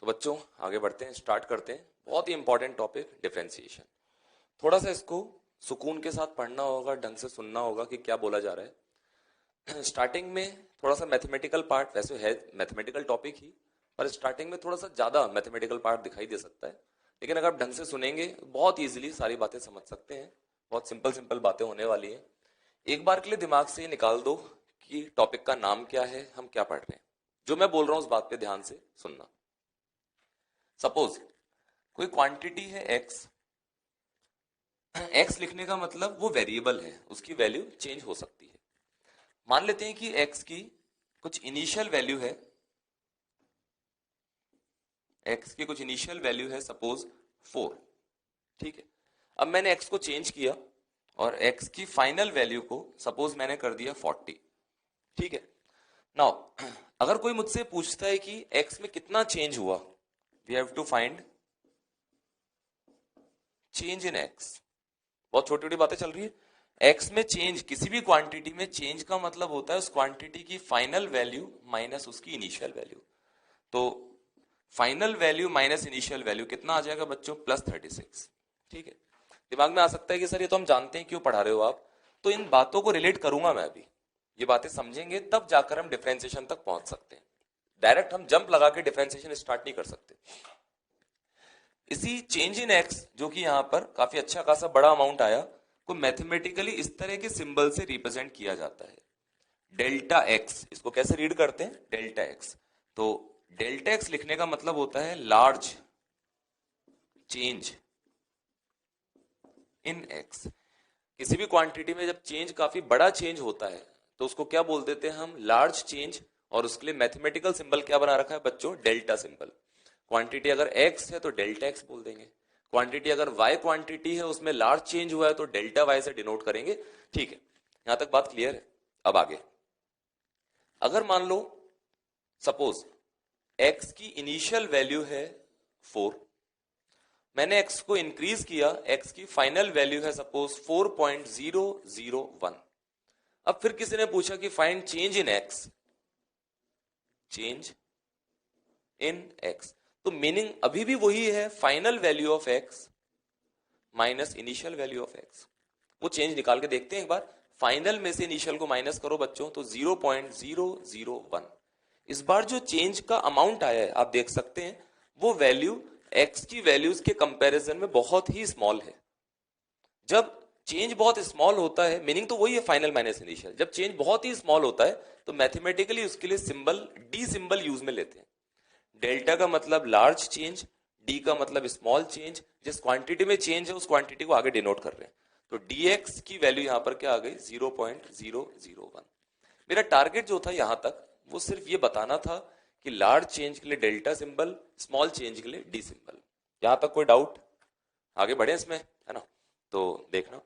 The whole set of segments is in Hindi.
तो बच्चों आगे बढ़ते हैं, स्टार्ट करते हैं। बहुत ही इंपॉर्टेंट टॉपिक डिफरेंशिएशन। थोड़ा सा इसको सुकून के साथ पढ़ना होगा, ढंग से सुनना होगा कि क्या बोला जा रहा है। स्टार्टिंग में थोड़ा सा मैथमेटिकल पार्ट, वैसे है मैथमेटिकल टॉपिक ही, पर स्टार्टिंग में थोड़ा सा ज्यादा मैथमेटिकल पार्ट दिखाई दे सकता है, लेकिन अगर आप ढंग से सुनेंगे बहुत इजीली सारी बातें समझ सकते हैं। बहुत सिंपल सिंपल बातें होने वाली हैं। एक बार के लिए दिमाग से ये निकाल दो कि टॉपिक का नाम क्या है, हम क्या पढ़ रहे हैं। जो मैं बोल रहा हूं उस बात पे ध्यान से सुनना। सपोज कोई क्वांटिटी है एक्स। एक्स लिखने का मतलब वो वेरिएबल है, उसकी वैल्यू चेंज हो सकती है। मान लेते हैं कि एक्स की कुछ इनिशियल वैल्यू है, एक्स की कुछ इनिशियल वैल्यू है सपोज 4। ठीक है, अब मैंने एक्स को चेंज किया और एक्स की फाइनल वैल्यू को सपोज मैंने कर दिया 40। ठीक है, नाउ अगर कोई मुझसे पूछता है कि एक्स में कितना चेंज हुआ, we have to find change in X. बहुत छोटी छोटी बातें चल रही है। एक्स में चेंज, किसी भी क्वांटिटी में चेंज का मतलब होता है उस क्वांटिटी की फाइनल वैल्यू माइनस उसकी इनिशियल वैल्यू। तो final value minus initial value कितना आ जाएगा बच्चों? +36। ठीक है, दिमाग में आ सकता है कि सर ये तो हम जानते हैं, क्यों पढ़ा रहे हो आप? तो इन बातों को रिलेट करूंगा मैं अभी। ये बातें समझेंगे तब जाकर हम डिफरेंशिएशन तक पहुंच सकते हैं। डायरेक्ट हम जंप लगा के डिफरेंशिएशन स्टार्ट नहीं कर सकते। इसी चेंज इन एक्स, जो कि यहां पर काफी अच्छा खासा बड़ा अमाउंट आया, को मैथमेटिकली इस तरह के सिंबल से रिप्रेजेंट किया जाता है, डेल्टा एक्स। इसको कैसे रीड करते हैं? Delta x. तो डेल्टा एक्स लिखने का मतलब होता है लार्ज चेंज इन एक्स। किसी भी क्वांटिटी में जब चेंज काफी बड़ा चेंज होता है तो उसको क्या बोल देते हैं हम? Large change. और उसके लिए मैथमेटिकल सिंबल क्या बना रखा है बच्चों? Delta symbol. क्वांटिटी अगर एक्स है तो डेल्टा एक्स बोल देंगे। क्वांटिटी अगर वाई क्वांटिटी है, उसमें लार्ज चेंज हुआ है तो डेल्टा वाई से डिनोट करेंगे। ठीक है, यहां तक बात क्लियर है। अब आगे, अगर मान लो सपोज एक्स की इनिशियल वैल्यू है 4, मैंने एक्स को इंक्रीज किया, एक्स की फाइनल वैल्यू है सपोज 4.001। अब फिर किसी ने पूछा कि find change in x, change in x. तो मीनिंग अभी भी वही है, final value of x minus initial value of x. वो चेंज निकाल के देखते हैं एक बार। फाइनल में से इनिशियल को माइनस करो बच्चों तो 0.001। इस बार जो चेंज का अमाउंट आया है आप देख सकते हैं, वो वैल्यू एक्स की वैल्यूज के कंपैरिजन में बहुत ही स्मॉल है। जब चेंज बहुत स्मॉल होता है, मीनिंग तो वही है फाइनल माइनस इनिशियल, जब चेंज बहुत ही स्मॉल होता है तो मैथमेटिकली उसके लिए सिंबल डी सिंबल यूज में लेते हैं। डेल्टा का मतलब लार्ज चेंज, डी का मतलब स्मॉल चेंज। जिस क्वांटिटी में चेंज है उस क्वांटिटी को आगे डिनोट कर रहे हैं। तो dx की वैल्यू यहां पर क्या आ गई? 0.001। मेरा टारगेट जो था यहां तक, वो सिर्फ ये बताना था कि लार्ज चेंज के लिए डेल्टा सिंबल, स्मॉल चेंज के लिए डी सिंबल। यहां तक कोई डाउट? आगे बढ़े इसमें, है ना? तो देखना,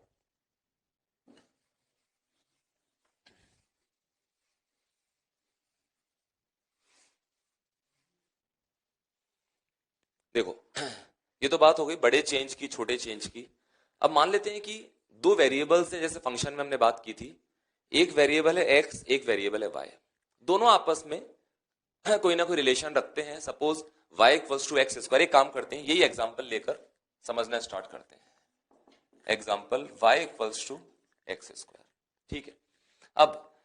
देखो ये तो बात हो गई बड़े चेंज की, छोटे चेंज की। अब मान लेते हैं कि दो वेरिएबल्स है, जैसे फंक्शन में हमने बात की थी। एक वेरिएबल है एक्स, एक वेरिएबल है वाई। दोनों आपस में कोई ना कोई रिलेशन रखते हैं। Suppose Y equals to X square. एक काम करते हैं, यही एग्जांपल लेकर समझना स्टार्ट करते हैं। Example Y equals to X square. ठीक है, अब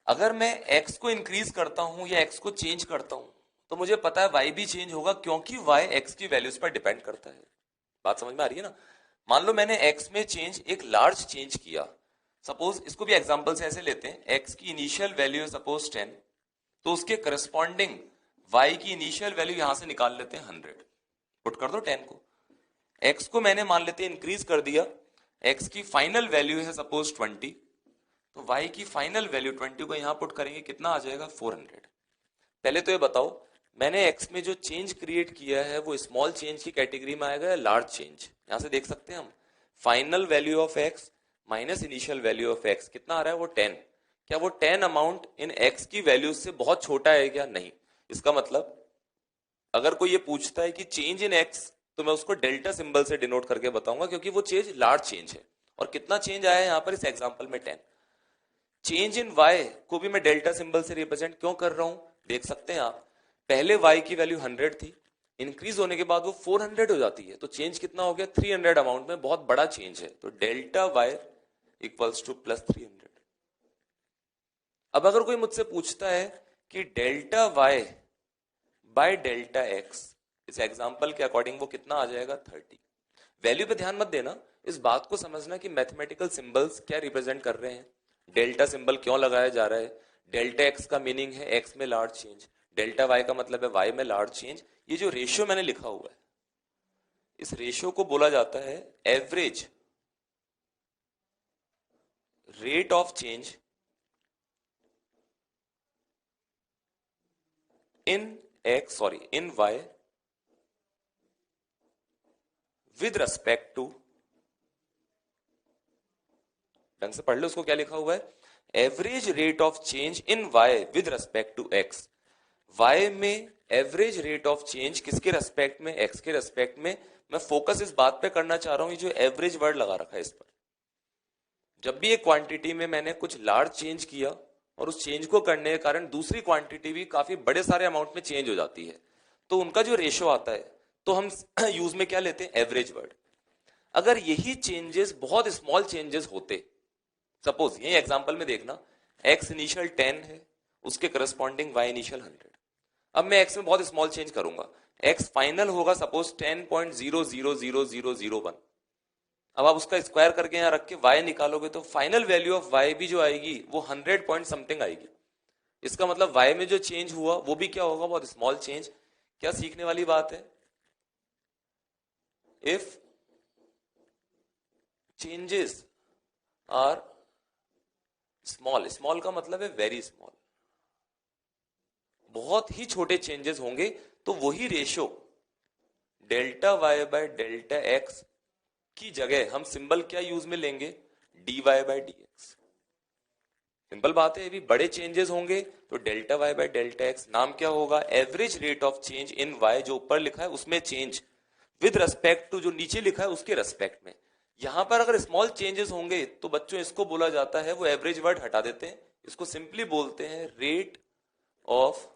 अगर मैं x को इंक्रीज करता हूं या x को चेंज करता हूं तो मुझे पता है y भी चेंज होगा, क्योंकि y x की वैल्यूज पर डिपेंड करता है। बात समझ में आ रही है ना? मान लो मैंने x में चेंज, एक लार्ज चेंज किया। सपोज इसको भी एग्जांपल से ऐसे लेते हैं, x की इनिशियल वैल्यू है सपोज 10, तो उसके करस्पॉन्डिंग y की इनिशियल वैल्यू यहां से निकाल लेते हैं 100। पुट कर दो 10 को। x को मैंने मान लेते हैं इंक्रीज कर दिया, x की फाइनल वैल्यू है सपोज 20, तो y की फाइनल वैल्यू 20 को यहां पुट करेंगे, कितना आ जाएगा? 400। पहले तो ये बताओ, मैंने x में जो चेंज क्रिएट किया है वो स्मॉल चेंज की कैटेगरी में आएगा या लार्ज चेंज? यहां से देख सकते हैं हम, final value of x minus initial value of x कितना आ रहा है? वो 10। क्या वो 10 अमाउंट इन x की वैल्यू से बहुत छोटा है क्या? नहीं। इसका मतलब अगर कोई ये पूछता है कि चेंज इन x, तो मैं उसको डेल्टा सिंबल से डिनोट करके बताऊंगा, क्योंकि वो चेंज लार्ज चेंज है। और कितना चेंज आया है यहां पर इस एग्जांपल में? 10। चेंज इन y को भी मैं डेल्टा सिंबल से रिप्रेजेंट क्यों कर रहा हूं? देख सकते हैं आप, पहले y की वैल्यू 100 थी, इंक्रीज होने के बाद वो 400 हो जाती है, तो चेंज कितना हो गया 300 अमाउंट में, बहुत बड़ा चेंज है, तो delta Y equals to plus 300। अब अगर कोई मुझसे पूछता है कि delta Y by delta X, इस एग्जांपल के अकॉर्डिंग वो कितना आ जाएगा 30। वैल्यू पे ध्यान मत देना, इस बात को समझना कि मैथमेटिकल सिंबल्स क्या रिप्रेजेंट कर रहे हैं, डेल्टा सिंबल क्यों लगाया जा रहा है, डेल्टा एक्स का मीनिंग है एक्स में लार्ज चेंज, डेल्टा वाई का मतलब है वाई में लार्ज चेंज। ये जो रेशियो मैंने लिखा हुआ है, इस रेशियो को बोला जाता है average rate of change in Y with respect to, ढंग से पढ़ लो उसको, क्या लिखा हुआ है average rate of change in Y with respect to X. Y में एवरेज रेट ऑफ चेंज किसके रेस्पेक्ट में, एक्स के रेस्पेक्ट में। मैं फोकस इस बात पे करना चाह रहा हूं, ये जो एवरेज वर्ड लगा रखा है इस पर, जब भी एक क्वांटिटी में मैंने कुछ लार्ज चेंज किया और उस चेंज को करने के कारण दूसरी क्वांटिटी भी काफी बड़े सारे अमाउंट में चेंज हो जाती है, तो उनका जो रेशियो आता है, तो हम यूज में क्या लेते हैं एवरेज वर्ड। अगर यही चेंजेस बहुत स्मॉल चेंजेस होते, सपोज यही एग्जांपल में देखना, एक्स इनिशियल 10 है, उसके करस्पॉन्डिंग वाई इनिशियल 100। अब मैं एक्स में बहुत स्मॉल चेंज करूंगा, एक्स फाइनल होगा सपोज 10.000001। अब आप उसका स्क्वायर करके यहां रख के y निकालोगे तो फाइनल वैल्यू ऑफ y भी जो आएगी वो 100 पॉइंट समथिंग आएगी। इसका मतलब y में जो चेंज हुआ वो भी क्या होगा, बहुत स्मॉल चेंज। क्या सीखने वाली बात है, if changes are small, small का मतलब है वेरी स्मॉल, बहुत ही छोटे चेंजेस होंगे, तो वही ratio delta Y by delta X की जगह हम सिंबल क्या यूज में लेंगे, dy बाय dx। सिंपल बात है, अभी बड़े चेंजेस होंगे तो delta Y by delta X, नाम क्या होगा average rate of change in y, जो ऊपर लिखा है उसमें चेंज, विद रेस्पेक्ट टू जो नीचे लिखा है उसके रेस्पेक्ट में। यहां पर अगर स्मॉल चेंजेस होंगे तो बच्चों इसको बोला जाता है, वो एवरेज वर्ड हटा देते हैं, इसको सिंपली बोलते हैं rate of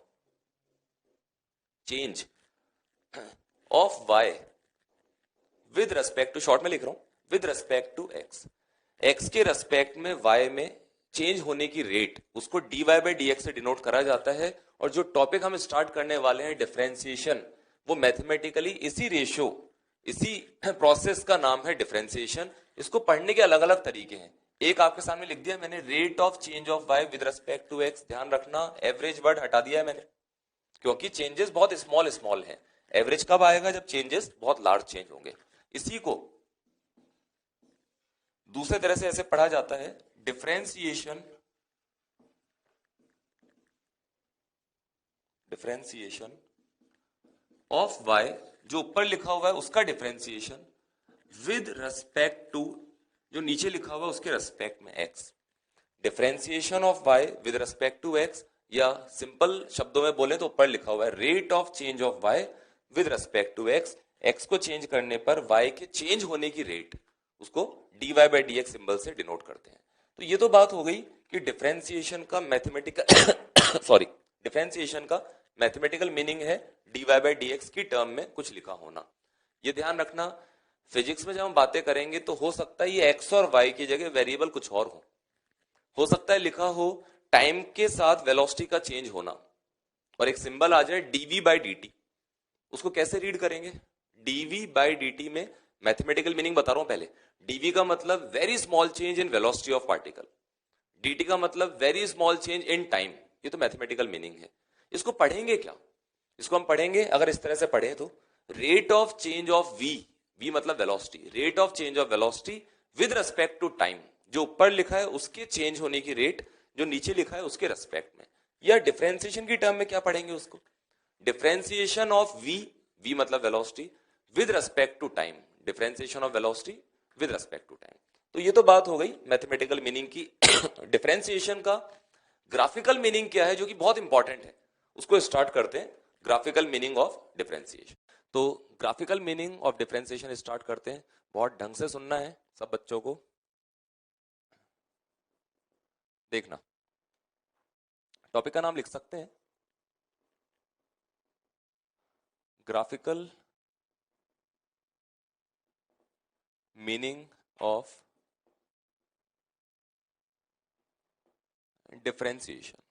change of y with respect to, short में लिख रहा हूं, with respect to X. X के रेस्पेक्ट में y में चेंज होने की रेट, उसको dy बाय dx से डिनोट करा जाता है। और जो टॉपिक हम स्टार्ट करने वाले हैं डिफरेंशिएशन, वो मैथमेटिकली इसी रेशियो, इसी प्रोसेस का नाम है डिफरेंशिएशन। इसको पढ़ने के अलग अलग तरीके हैं, एक आपके सामने लिख दिया मैंने, rate of change of y with respect to x। ध्यान रखना एवरेज वर्ड हटा दिया है मैंने, क्योंकि चेंजेस बहुत स्मॉल स्मॉल हैं। एवरेज कब आएगा, जब चेंजेस बहुत लार्ज चेंज होंगे। इसी को दूसरे तरह से ऐसे पढ़ा जाता है, डिफरेंशिएशन ऑफ y, जो ऊपर लिखा हुआ है उसका डिफरेंशिएशन विद रेस्पेक्ट टू जो नीचे लिखा हुआ है उसके रेस्पेक्ट में x। Differentiation of y with respect to x, या सिंपल शब्दों में बोले तो ऊपर लिखा हुआ है rate of change of y with respect to x। x को चेंज करने पर y के चेंज होने की रेट, उसको dy बाय dx सिंबल से डिनोट करते हैं। तो ये तो बात हो गई कि डिफरेंशिएशन का मैथमेटिकल सॉरी, डिफरेंशिएशन का मैथमेटिकल मीनिंग है dy बाय dx की टर्म में कुछ लिखा होना। ये ध्यान रखना, फिजिक्स में जब हम बातें करेंगे तो हो सकता है ये x और y की जगह वेरिएबल कुछ और हो सकता है लिखा हो टाइम के साथ वेलोसिटी का चेंज होना, और एक सिंबल आ जाए dv बाय dt। उसको कैसे रीड करेंगे, dv बाय dt में मैथमेटिकल मीनिंग बता रहा हूं पहले। dv का मतलब very small change in velocity of particle, dt का मतलब very small change in time. ये तो मैथमेटिकल मीनिंग है। इसको पढ़ेंगे क्या, इसको हम पढ़ेंगे अगर इस तरह से पढ़े तो, rate of change of v, v मतलब velocity, rate of change of velocity with respect to time, जो ऊपर लिखा है उसके चेंज होने की रेट, जो नीचे लिखा है उसके रेस्पेक्ट में। या डिफरेंशिएशन की टर्म में क्या पढ़ेंगे उसको, डिफरेंशिएशन ऑफ v, v मतलब velocity, with respect to time, differentiation of velocity with respect to time. तो ये तो बात हो गई मैथमेटिकल मीनिंग की। डिफरेंशिएशन का ग्राफिकल मीनिंग क्या है, जो कि बहुत इंपॉर्टेंट है, उसको स्टार्ट करते हैं। ग्राफिकल मीनिंग ऑफ डिफरेंशिएशन, तो graphical meaning of differentiation start करते हैं। बहुत ढंग से सुनना है सब बच्चों को, देखना टॉपिक का नाम लिख सकते हैं graphical meaning of differentiation.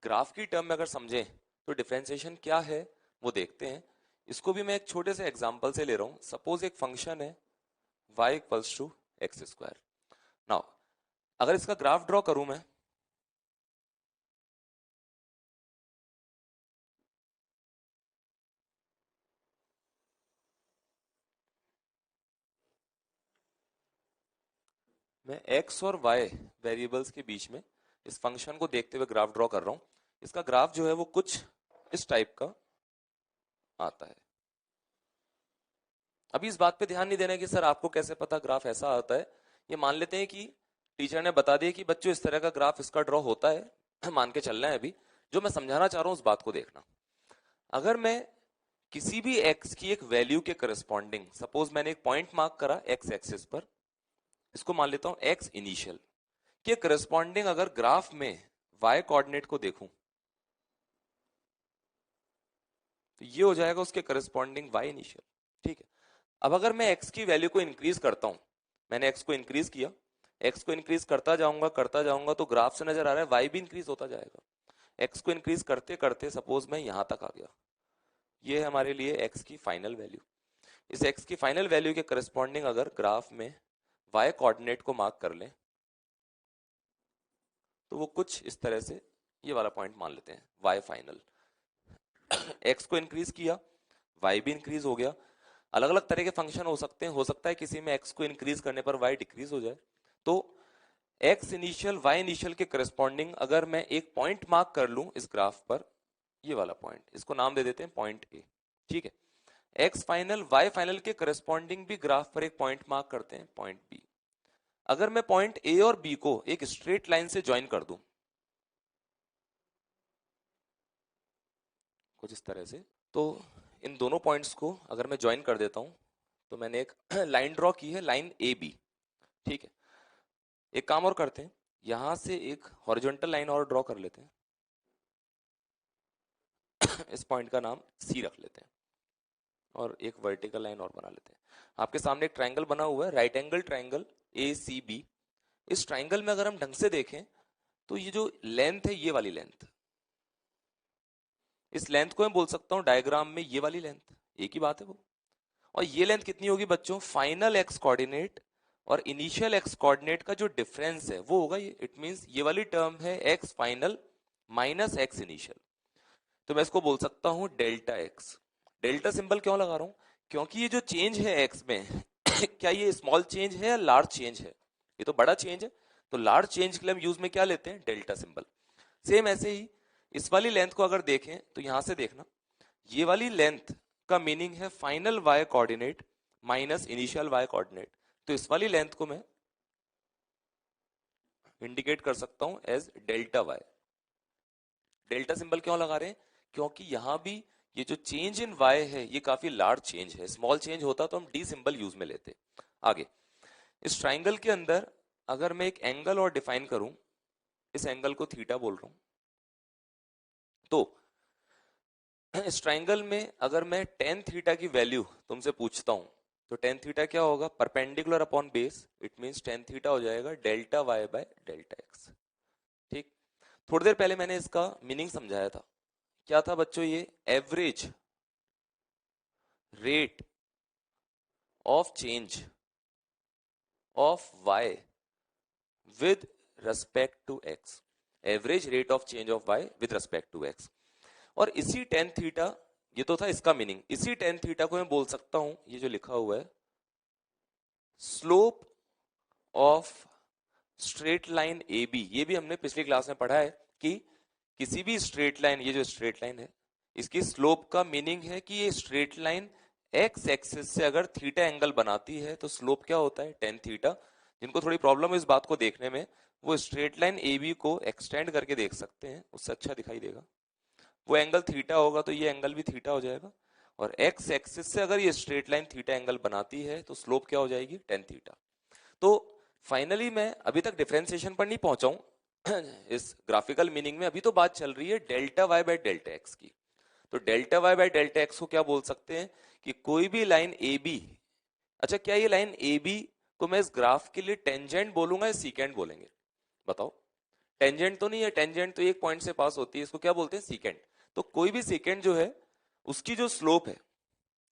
Graph की टर्म में अगर समझें तो डिफरेंशिएशन क्या है वो देखते हैं। इसको भी मैं एक छोटे से एग्जांपल से ले रहा हूं। सपोज एक फंक्शन है y equals to X square. Now अगर इसका ग्राफ ड्रॉ करूं मैं x और y वेरिएबल्स के बीच में इस फंक्शन को देखते हुए ग्राफ ड्रॉ कर रहा हूं। इसका ग्राफ जो है वो कुछ इस टाइप का आता है। अभी इस बात पे ध्यान नहीं देना कि सर आपको कैसे पता ग्राफ ऐसा आता है। ये मान लेते हैं कि टीचर ने बता दिया कि बच्चों इस तरह का ग्राफ इसका ड्रॉ होता है, मान के चलना है। अभी जो मैं समझाना चाह रहा हूं उस बात को देखना। अगर मैं किसी भी x की एक वैल्यू के करस्पॉन्डिंग, सपोज मैंने एक पॉइंट मार्क करा x एक्सिस पर, इसको मान लेता हूं x इनिशियल के करस्पॉन्डिंग अगर ग्राफ में y कोऑर्डिनेट को देखूं तो ये हो जाएगा उसके करस्पॉन्डिंग y इनिशियल। ठीक है। अब अगर मैं x की वैल्यू को इंक्रीज करता हूं, मैंने x को इंक्रीज किया, x को इंक्रीज करता जाऊंगा तो ग्राफ से नजर आ रहा है y भी इंक्रीज होता जाएगा। x को इंक्रीज करते करते सपोज मैं यहां तक आ गया, ये है हमारे लिए x की फाइनल वैल्यू। इस x की फाइनल वैल्यू के करस्पॉन्डिंग अगर ग्राफ में y कोऑर्डिनेट को मार्क कर लें तो वो कुछ इस तरह से, ये वाला पॉइंट मान लेते हैं y फाइनल। x को इंक्रीज किया, y भी इंक्रीज हो गया। अलग अलग तरह के फंक्शन हो सकते हैं, हो सकता है किसी में x को इंक्रीज करने पर y डिक्रीज हो जाए। तो x इनिशियल y इनिशियल के करस्पॉन्डिंग अगर मैं एक पॉइंट मार्क कर लूं इस ग्राफ पर, ये वाला पॉइंट, इसको नाम दे देते हैं पॉइंट ए। ठीक है। x फाइनल y फाइनल के करस्पॉन्डिंग भी ग्राफ पर एक पॉइंट मार्क करते हैं पॉइंट b। अगर मैं पॉइंट ए और b को एक स्ट्रेट लाइन से ज्वाइन कर दूं कुछ इस तरह से, तो इन दोनों पॉइंट्स को अगर मैं ज्वाइन कर देता हूं तो मैंने एक लाइन ड्रॉ की है, लाइन ए बी। ठीक है। एक काम और करते हैं, यहां से एक हॉरिजॉन्टल लाइन और ड्रॉ कर लेते हैं। इस पॉइंट का नाम सी रख लेते हैं और एक वर्टिकल लाइन और बना लेते हैं। आपके सामने एक ट्रायंगल बना हुआ है, right angle triangle A C B. इस ट्रायंगल में अगर हम ढंग से देखें तो ये जो लेंथ है, ये वाली लेंथ, इस लेंथ को मैं बोल सकता हूं डायग्राम में ये वाली लेंथ, एक ही बात है वो। और ये लेंथ कितनी होगी बच्चों, फाइनल एक्स कोऑर्डिनेट और इनिशियल एक्स कोऑर्डिनेट का जो डिफरेंस है वो होगा ये। इट मींस ये वाली टर्म है x final minus x initial. तो मैं इसको बोल सकता हूं डेल्टा एक्स। डेल्टा सिंबल क्यों लगा रहा हूं, क्योंकि ये जो चेंज है एक्स में क्या ये स्मॉल चेंज है या लार्ज चेंज है, ये तो बड़ा चेंज है। तो लार्ज चेंज के लिए हम यूज में क्या लेते हैं, डेल्टा सिंबल। सेम ऐसे ही इस वाली लेंथ को अगर देखें तो यहां से देखना, ये वाली लेंथ का मीनिंग है final Y coordinate minus initial Y coordinate. तो इस वाली लेंथ को मैं इंडिकेट कर सकता हूं as delta Y. Delta symbol क्यों लगा रहे हैं, क्योंकि यहां भी ये जो चेंज इन वाई है ये काफी लार्ज चेंज है। स्मॉल चेंज होता तो हम डी सिंबल यूज में लेते। आगे इस ट्राइंगल के अंदर अगर मैं एक एंगल और डिफाइन करूं, इस एंगल को थीटा बोल रहा हूं, तो इस ट्राइंगल में अगर मैं टेन थीटा की वैल्यू तुमसे पूछता हूं तो टेन थीटा क्या होगा, perpendicular upon base. It means tan theta हो जाएगा delta Y by delta X. ठीक। थोड़ी देर पहले मैंने इसका मीनिंग समझाया था, क्या था बच्चों, ये average rate of change of Y with respect to X. Average rate of change of Y with respect to X. और इसी टेन थीटा, ये तो था इसका मीनिंग, इसी टेन थीटा को मैं बोल सकता हूं, ये जो लिखा हुआ है slope of straight line A B. ये भी हमने पिछली क्लास में पढ़ा है कि किसी भी स्ट्रेट लाइन, ये जो स्ट्रेट लाइन है इसकी स्लोप का मीनिंग है कि ये स्ट्रेट लाइन एक्स एक्सिस से अगर थीटा एंगल बनाती है तो स्लोप क्या होता है, टेन थीटा। जिनको थोड़ी प्रॉब्लम है इस बात को देखने में, वो स्ट्रेट लाइन ए बी को एक्सटेंड करके देख सकते हैं, उससे अच्छा दिखाई देगा। वो एंगल थीटा होगा तो ये एंगल भी थीटा हो जाएगा। और एक्स एक्सिस से अगर ये स्ट्रेट लाइन थीटा एंगल बनाती है तो स्लोप क्या हो जाएगी, टेन थीटा। तो फाइनली मैं अभी तक डिफरेंशिएशन पर नहीं पहुंचा हूं इस ग्राफिकल मीनिंग में अभी तो बात चल रही है delta Y by delta X की। तो delta Y by delta X को क्या बोल सकते हैं कि कोई भी लाइन ए बी, अच्छा क्या ये लाइन ए बी को मैं इस ग्राफ के लिए टेंजेंट बोलूंगा या सीकेंट बोलेंगे, बताओ। टेंजेंट तो नहीं है, टेंजेंट तो एक पॉइंट से पास होती है, इसको क्या बोलते हैं, सीकेंट। तो कोई भी सीकेंट जो है उसकी जो स्लोप है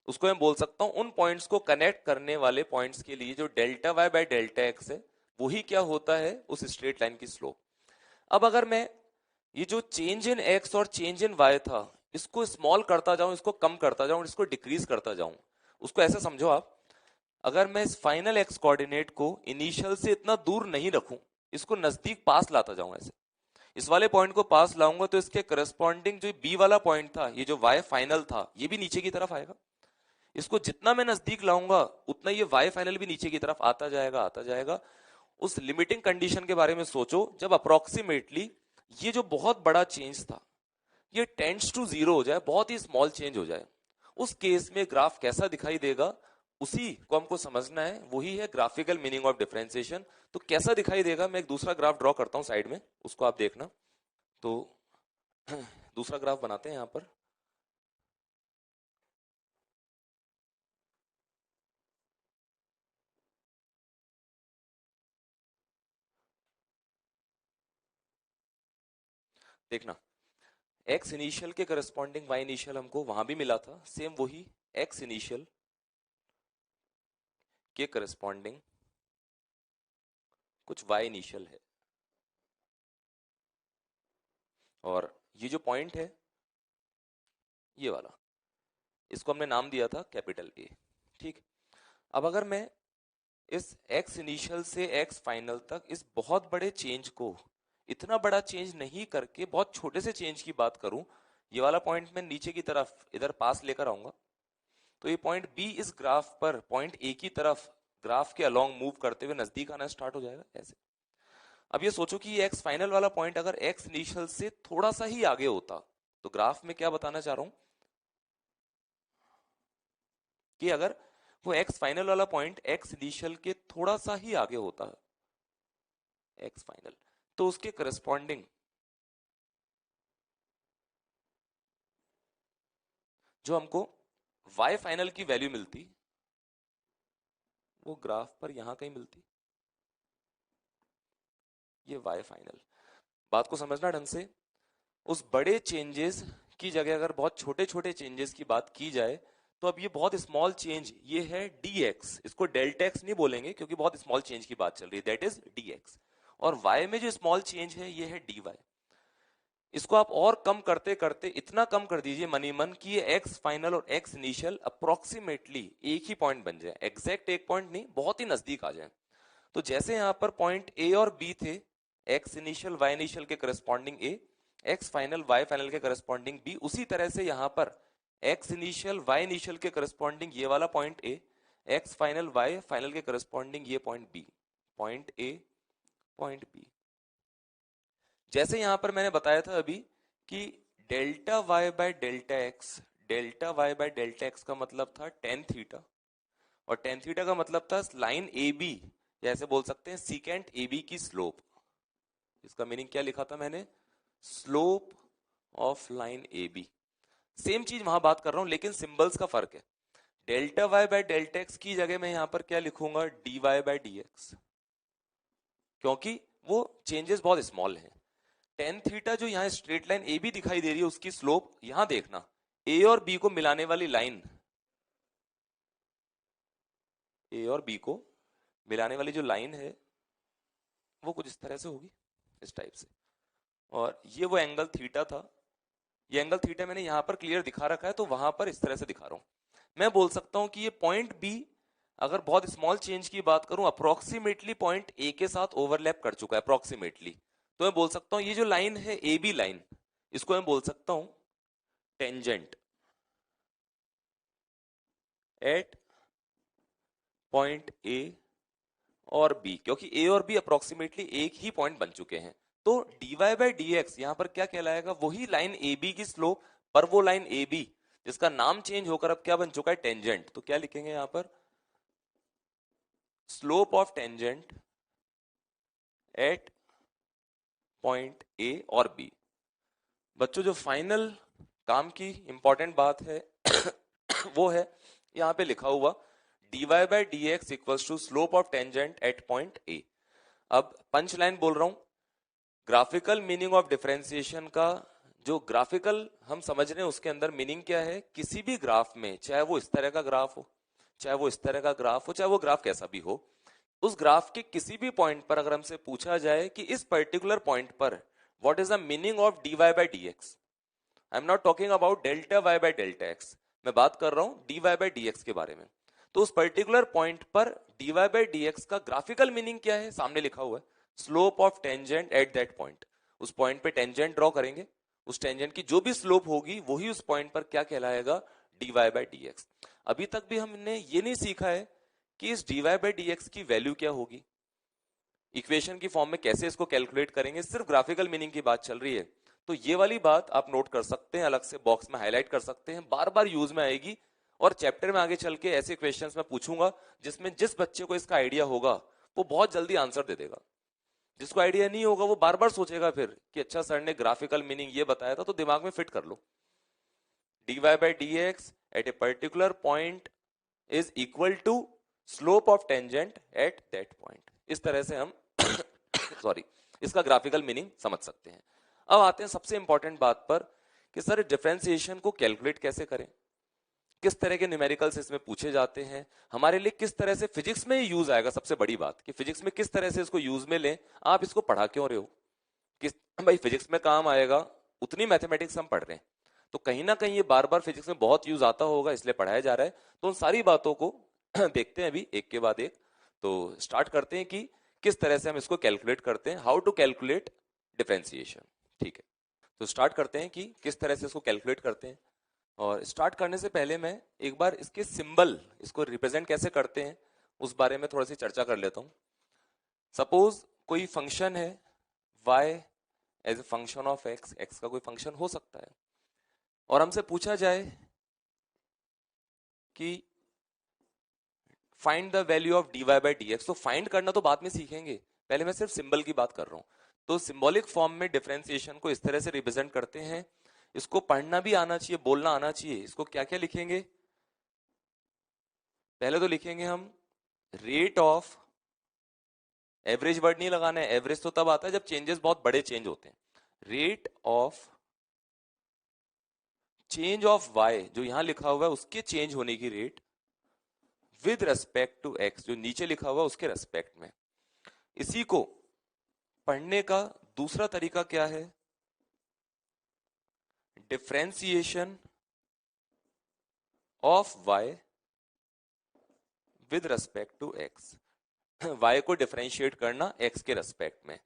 उसको मैं बोल सकता हूं उन पॉइंट्स को कनेक्ट करने वाले पॉइंट्स के लिए जो delta Y by delta X है वही क्या होता है उस स्ट्रेट लाइन की स्लोप। अब अगर मैं ये जो चेंज इन एक्स और चेंज इन वाई था इसको स्मॉल करता जाऊं, इसको कम करता जाऊं, इसको डिक्रीज करता जाऊं, उसको ऐसा समझो आप, अगर मैं इस फाइनल एक्स कोऑर्डिनेट को इनिशियल से इतना दूर नहीं रखूं, इसको नजदीक पास लाता जाऊं, ऐसे इस वाले पॉइंट को पास लाऊंगा तो इसके करस्पॉन्डिंग जो बी वाला पॉइंट था, ये जो वाई फाइनल था, ये भी नीचे की तरफ आएगा। इसको जितना मैं नजदीक लाऊंगा उतना ये वाई फाइनल भी नीचे की तरफ आता जाएगा, आता जाएगा। उस लिमिटिंग कंडीशन के बारे में सोचो जब अप्रोक्सीमेटली ये जो बहुत बड़ा चेंज था ये टेंड्स टू जीरो हो जाए, बहुत ही स्मॉल चेंज हो जाए, उस केस में ग्राफ कैसा दिखाई देगा उसी को हमको समझना है, वही है ग्राफिकल मीनिंग ऑफ डिफरेंशिएशन। तो कैसा दिखाई देगा, मैं एक दूसरा ग्राफ ड्रॉ करता हूं साइड में, उसको आप देखना। तो दूसरा ग्राफ बनाते हैं यहां पर। देखना, एक्स इनिशियल के करस्पॉन्डिंग वाई इनिशियल हमको वहां भी मिला था, सेम वही एक्स इनिशियल के करस्पॉन्डिंग कुछ वाई इनिशियल है, और ये जो पॉइंट है ये वाला, इसको हमने नाम दिया था कैपिटल ए। ठीक, अब अगर मैं इस एक्स इनिशियल से एक्स फाइनल तक इस बहुत बड़े चेंज को इतना बड़ा चेंज नहीं करके बहुत छोटे से चेंज की बात करूं, ये वाला पॉइंट मैं नीचे की तरफ इधर पास लेकर आऊंगा, तो ये पॉइंट बी इस ग्राफ पर पॉइंट ए की तरफ ग्राफ के अलोंग मूव करते हुए नजदीक आना स्टार्ट हो जाएगा ऐसे। अब ये सोचो कि ये एक्स फाइनल वाला पॉइंट अगर एक्स इनिशियल से थोड़ा सा ही आगे होता, तो ग्राफ में क्या बताना चाह रहा हूं कि अगर वो एक्स फाइनल वाला पॉइंट एक्स इनिशियल के थोड़ा सा ही आगे होता है, एक्स फाइनल, तो उसके करस्पॉन्डिंग जो हमको वाई फाइनल की वैल्यू मिलती वो ग्राफ पर यहां कहीं मिलती, ये वाई फाइनल। बात को समझना ढंग से, उस बड़े चेंजेस की जगह अगर बहुत छोटे छोटे चेंजेस की बात की जाए, तो अब ये बहुत स्मॉल चेंज ये है डी एक्स, इसको डेल्टा एक्स नहीं बोलेंगे क्योंकि बहुत स्मॉल चेंज की बात चल रही है, दैट इज डी एक्स। और वाई में जो स्मॉल चेंज है ये है डी वाई। इसको आप और कम करते करते इतना कम कर दीजिए मनी मन कि ये एक्स फाइनल और एक्स इनिशियल अप्रोक्सीमेटली एक ही पॉइंट बन जाए, एग्जैक्ट एक पॉइंट नहीं, बहुत ही नजदीक आ जाए। तो जैसे यहां पर पॉइंट ए और बी थे, एक्स इनिशियल वाई इनिशियल के corresponding A, X final Y final के करस्पॉन्डिंग बी, उसी तरह से यहां पर एक्स इनिशियल वाई इनिशियल के करस्पॉन्डिंग ये वाला point A, X final Y final के करस्पॉन्डिंग ये point B, point A point B. जैसे यहां पर मैंने बताया था अभी कि delta Y by delta X, delta Y by delta X का मतलब था टेन थीटा, और टेन थीटा का मतलब था लाइन ए बी, जैसे बोल सकते हैं सीकेंट ए बी की स्लोप। इसका मीनिंग क्या लिखा था मैंने, slope of line A B. Same चीज वहां बात कर रहा हूं लेकिन सिंबल्स का फर्क है। Delta Y by delta X की जगह मैं यहां पर क्या लिखूंगा, D Y by D X, क्योंकि वो चेंजेस बहुत स्मॉल हैं। टेन थीटा जो यहाँ स्ट्रेट लाइन ए बी दिखाई दे रही है उसकी स्लोप यहां देखना, ए और बी को मिलाने वाली लाइन, ए और बी को मिलाने वाली जो लाइन है वो कुछ इस तरह से होगी, इस टाइप से। और ये वो एंगल थीटा था, ये एंगल थीटा मैंने यहां पर क्लियर दिखा रखा है तो वहां पर इस तरह से दिखा रहा हूं। मैं बोल सकता हूं कि ये पॉइंट बी अगर बहुत स्मॉल चेंज की बात करूं अप्रोक्सीमेटली पॉइंट ए के साथ ओवरलैप कर चुका है अप्रोक्सीमेटली, तो मैं बोल सकता हूं ये जो लाइन है ए बी लाइन, इसको मैं बोल सकता हूं टेंजेंट एट पॉइंट ए और बी, क्योंकि ए और बी अप्रोक्सीमेटली एक ही पॉइंट बन चुके हैं। तो dy बाई डी एक्स यहां पर क्या कहलाएगा, वही लाइन ए बी की स्लोप, पर वो लाइन ए बी जिसका नाम चेंज होकर अब क्या बन चुका है, टेंजेंट। तो क्या लिखेंगे यहां पर, slope of tangent at point ए और बी। बच्चों जो फाइनल काम की इंपॉर्टेंट बात है वो है यहाँ पे लिखा हुआ dy by dx equals to slope of tangent at point A. अब पंच लाइन बोल रहा हूं, ग्राफिकल मीनिंग ऑफ डिफरेंशिएशन का जो ग्राफिकल हम समझ रहे हैं उसके अंदर मीनिंग क्या है, किसी भी ग्राफ में, चाहे वो इस तरह का ग्राफ हो, चाहे वो इस तरह का ग्राफ हो, चाहे वो ग्राफ कैसा भी हो, उस ग्राफ के किसी भी पॉइंट पर अगर हमसे पूछा जाए कि इस पर्टिकुलर पॉइंट पर what is the meaning of dy by dx, I am not talking about delta y by delta x, मैं बात कर रहा हूं dy by dx के बारे में। तो उस पर्टिकुलर पॉइंट पर dy by dx का ग्राफिकल मीनिंग क्या है, सामने लिखा हुआ है slope of tangent at that point. उस पॉइंट पे टेंजेंट ड्रॉ करेंगे, उस टेंजेंट की जो भी स्लोप होगी वही उस पॉइंट पर क्या कहलाएगा, dy by dx। अभी तक भी हमने ये नहीं सीखा है कि इस dy by dx की वैल्यू क्या होगी, इक्वेशन की फॉर्म में कैसे इसको कैलकुलेट करेंगे, सिर्फ ग्राफिकल मीनिंग की बात चल रही है। तो ये वाली बात आप नोट कर सकते हैं, अलग से बॉक्स में हाईलाइट कर सकते हैं, बार बार यूज में आएगी। और चैप्टर में आगे चल के ऐसे क्वेश्चंस मैं पूछूंगा जिसमें जिस बच्चे को इसका आइडिया होगा वो बहुत जल्दी आंसर दे देगा, जिसको आइडिया नहीं होगा वो बार बार सोचेगा फिर कि अच्छा सर ने ग्राफिकल मीनिंग ये बताया था, तो दिमाग में फिट कर लो। dy by dx at a particular point is equal to slope of tangent at that point। इस तरह से हम सॉरी इसका ग्राफिकल मीनिंग समझ सकते हैं। अब आते हैं सबसे इंपॉर्टेंट बात पर कि सर डिफरेंशिएशन को कैलकुलेट कैसे करें, किस तरह के न्यूमेरिकल्स इसमें पूछे जाते हैं, हमारे लिए किस तरह से फिजिक्स में यूज आएगा। सबसे बड़ी बात कि फिजिक्स में किस तरह से इसको यूज में लें, आप इसको पढ़ा क्यों रहे हो, किस भाई फिजिक्स में काम आएगा, उतनी मैथमेटिक्स हम पढ़ रहे हैं तो कहीं ना कहीं ये बार बार फिजिक्स में बहुत यूज आता होगा, इसलिए पढ़ाया जा रहा है। तो उन सारी बातों को देखते हैं अभी एक के बाद एक। तो स्टार्ट करते हैं कि किस तरह से हम इसको कैलकुलेट करते हैं, हाउ टू कैलकुलेट डिफरेंशिएशन। ठीक है, तो स्टार्ट करते हैं कि किस तरह से इसको कैलकुलेट करते हैं। और स्टार्ट करने से पहले मैं एक बार इसके सिंबल, इसको रिप्रेजेंट कैसे करते हैं उस बारे में थोड़ी सी चर्चा कर लेता हूं। सपोज कोई फंक्शन है y as a function of x, x का कोई फंक्शन हो सकता है, और हमसे पूछा जाए कि find the value of dy by dx। तो फाइंड करना तो बाद में सीखेंगे, पहले मैं सिर्फ सिंबल की बात कर रहा हूं। तो सिंबॉलिक फॉर्म में डिफरेंशिएशन को इस तरह से रिप्रेजेंट करते हैं, इसको पढ़ना भी आना चाहिए, बोलना आना चाहिए। इसको क्या क्या लिखेंगे, पहले तो लिखेंगे हम रेट ऑफ, एवरेज वर्ड नहीं लगाना है, एवरेज तो तब आता है जब चेंजेस बहुत बड़े चेंज होते हैं। Rate of change of y, जो यहां लिखा हुआ है उसके चेंज होने की rate, with respect to x, जो नीचे लिखा हुआ है उसके रेस्पेक्ट में। इसी को पढ़ने का दूसरा तरीका क्या है, differentiation of y with respect to x, y को डिफरेंशिएट करना x के रेस्पेक्ट में।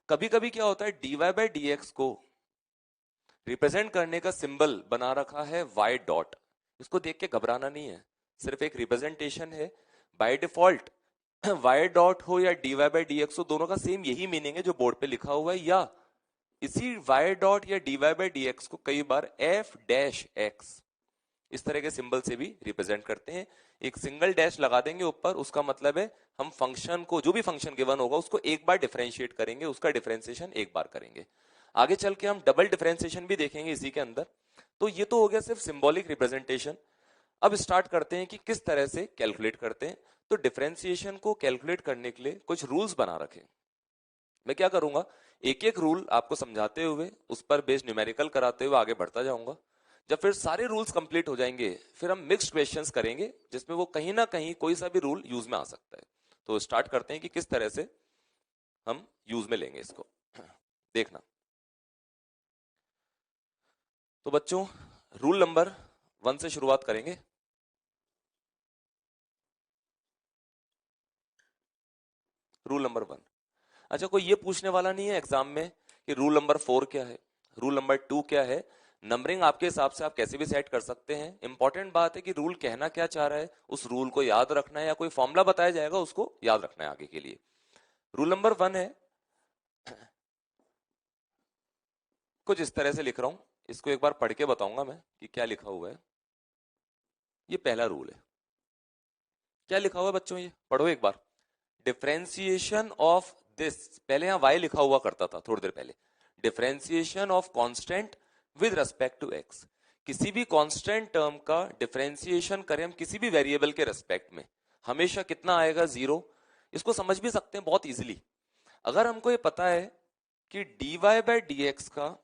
कभी कभी क्या होता है, dy by dx को रिप्रेजेंट करने का सिंबल बना रखा है y डॉट। इसको देख के घबराना नहीं है, सिर्फ एक रिप्रेजेंटेशन है। बाय डिफॉल्ट y डॉट हो या dy by dx हो, दोनों का सेम यही मीनिंग है जो बोर्ड पे लिखा हुआ है, या इसी y डॉट या dy by dx को कई बार f डैश x इस तरह के सिंबल से भी रिप्रेजेंट करते हैं। एक सिंगल डैश लगा देंगे ऊपर, उसका मतलब है हम फंक्शन को, जो भी फंक्शन गिवन होगा उसको एक बार डिफरेंशिएट करेंगे, उसका डिफरेंशिएशन एक बार करेंगे। आगे चल के हम डबल डिफरेंशिएशन भी देखेंगे इसी के अंदर। तो ये तो हो गया सिर्फ सिंबॉलिक रिप्रेजेंटेशन। अब स्टार्ट करते हैं कि किस तरह से कैलकुलेट करते हैं। तो डिफरेंशिएशन को कैलकुलेट करने के लिए कुछ रूल्स बना रखे। मैं क्या करूंगा, एक एक रूल आपको समझाते हुए उस पर बेस्ड न्यूमेरिकल कराते हुए आगे बढ़ता जाऊंगा। जब फिर सारे रूल्स कंप्लीट हो जाएंगे फिर हम मिक्स्ड क्वेश्चंस करेंगे जिसमें वो कहीं ना कहीं कोई सा भी रूल यूज में आ सकता है। तो स्टार्ट करते हैं कि किस तरह से हम यूज में लेंगे इसको, देखना। तो बच्चों रूल नंबर 1 से शुरुआत करेंगे। रूल नंबर 1, अच्छा कोई ये पूछने वाला नहीं है एग्जाम में कि रूल नंबर 4 क्या है, रूल नंबर 2 क्या है। नंबरिंग आपके हिसाब से आप कैसे भी सेट कर सकते हैं। इंपॉर्टेंट बात है कि रूल कहना क्या चाह रहा है, उस रूल को याद रखना है, या कोई फॉर्मूला बताया जाएगा उसको याद रखना है आगे के लिए। रूल नंबर 1 है, कुछ इस तरह से लिख रहा हूं, इसको एक बार पढ़ के बताऊंगा मैं कि क्या लिखा हुआ है। ये पहला रूल है, क्या लिखा हुआ है बच्चों, ये पढ़ो एक बार। डिफरेंशिएशन ऑफ दिस, पहले यहां y लिखा हुआ करता था थोड़ी देर पहले, differentiation of constant with respect to x। किसी भी कांस्टेंट टर्म का डिफरेंशिएशन करें हम किसी भी वेरिएबल के रेस्पेक्ट में, हमेशा कितना आएगा? जीरो। इसको समझ भी सकते हैं बहुत इजीली। अगर हमको ये पता है कि dy बाय dx का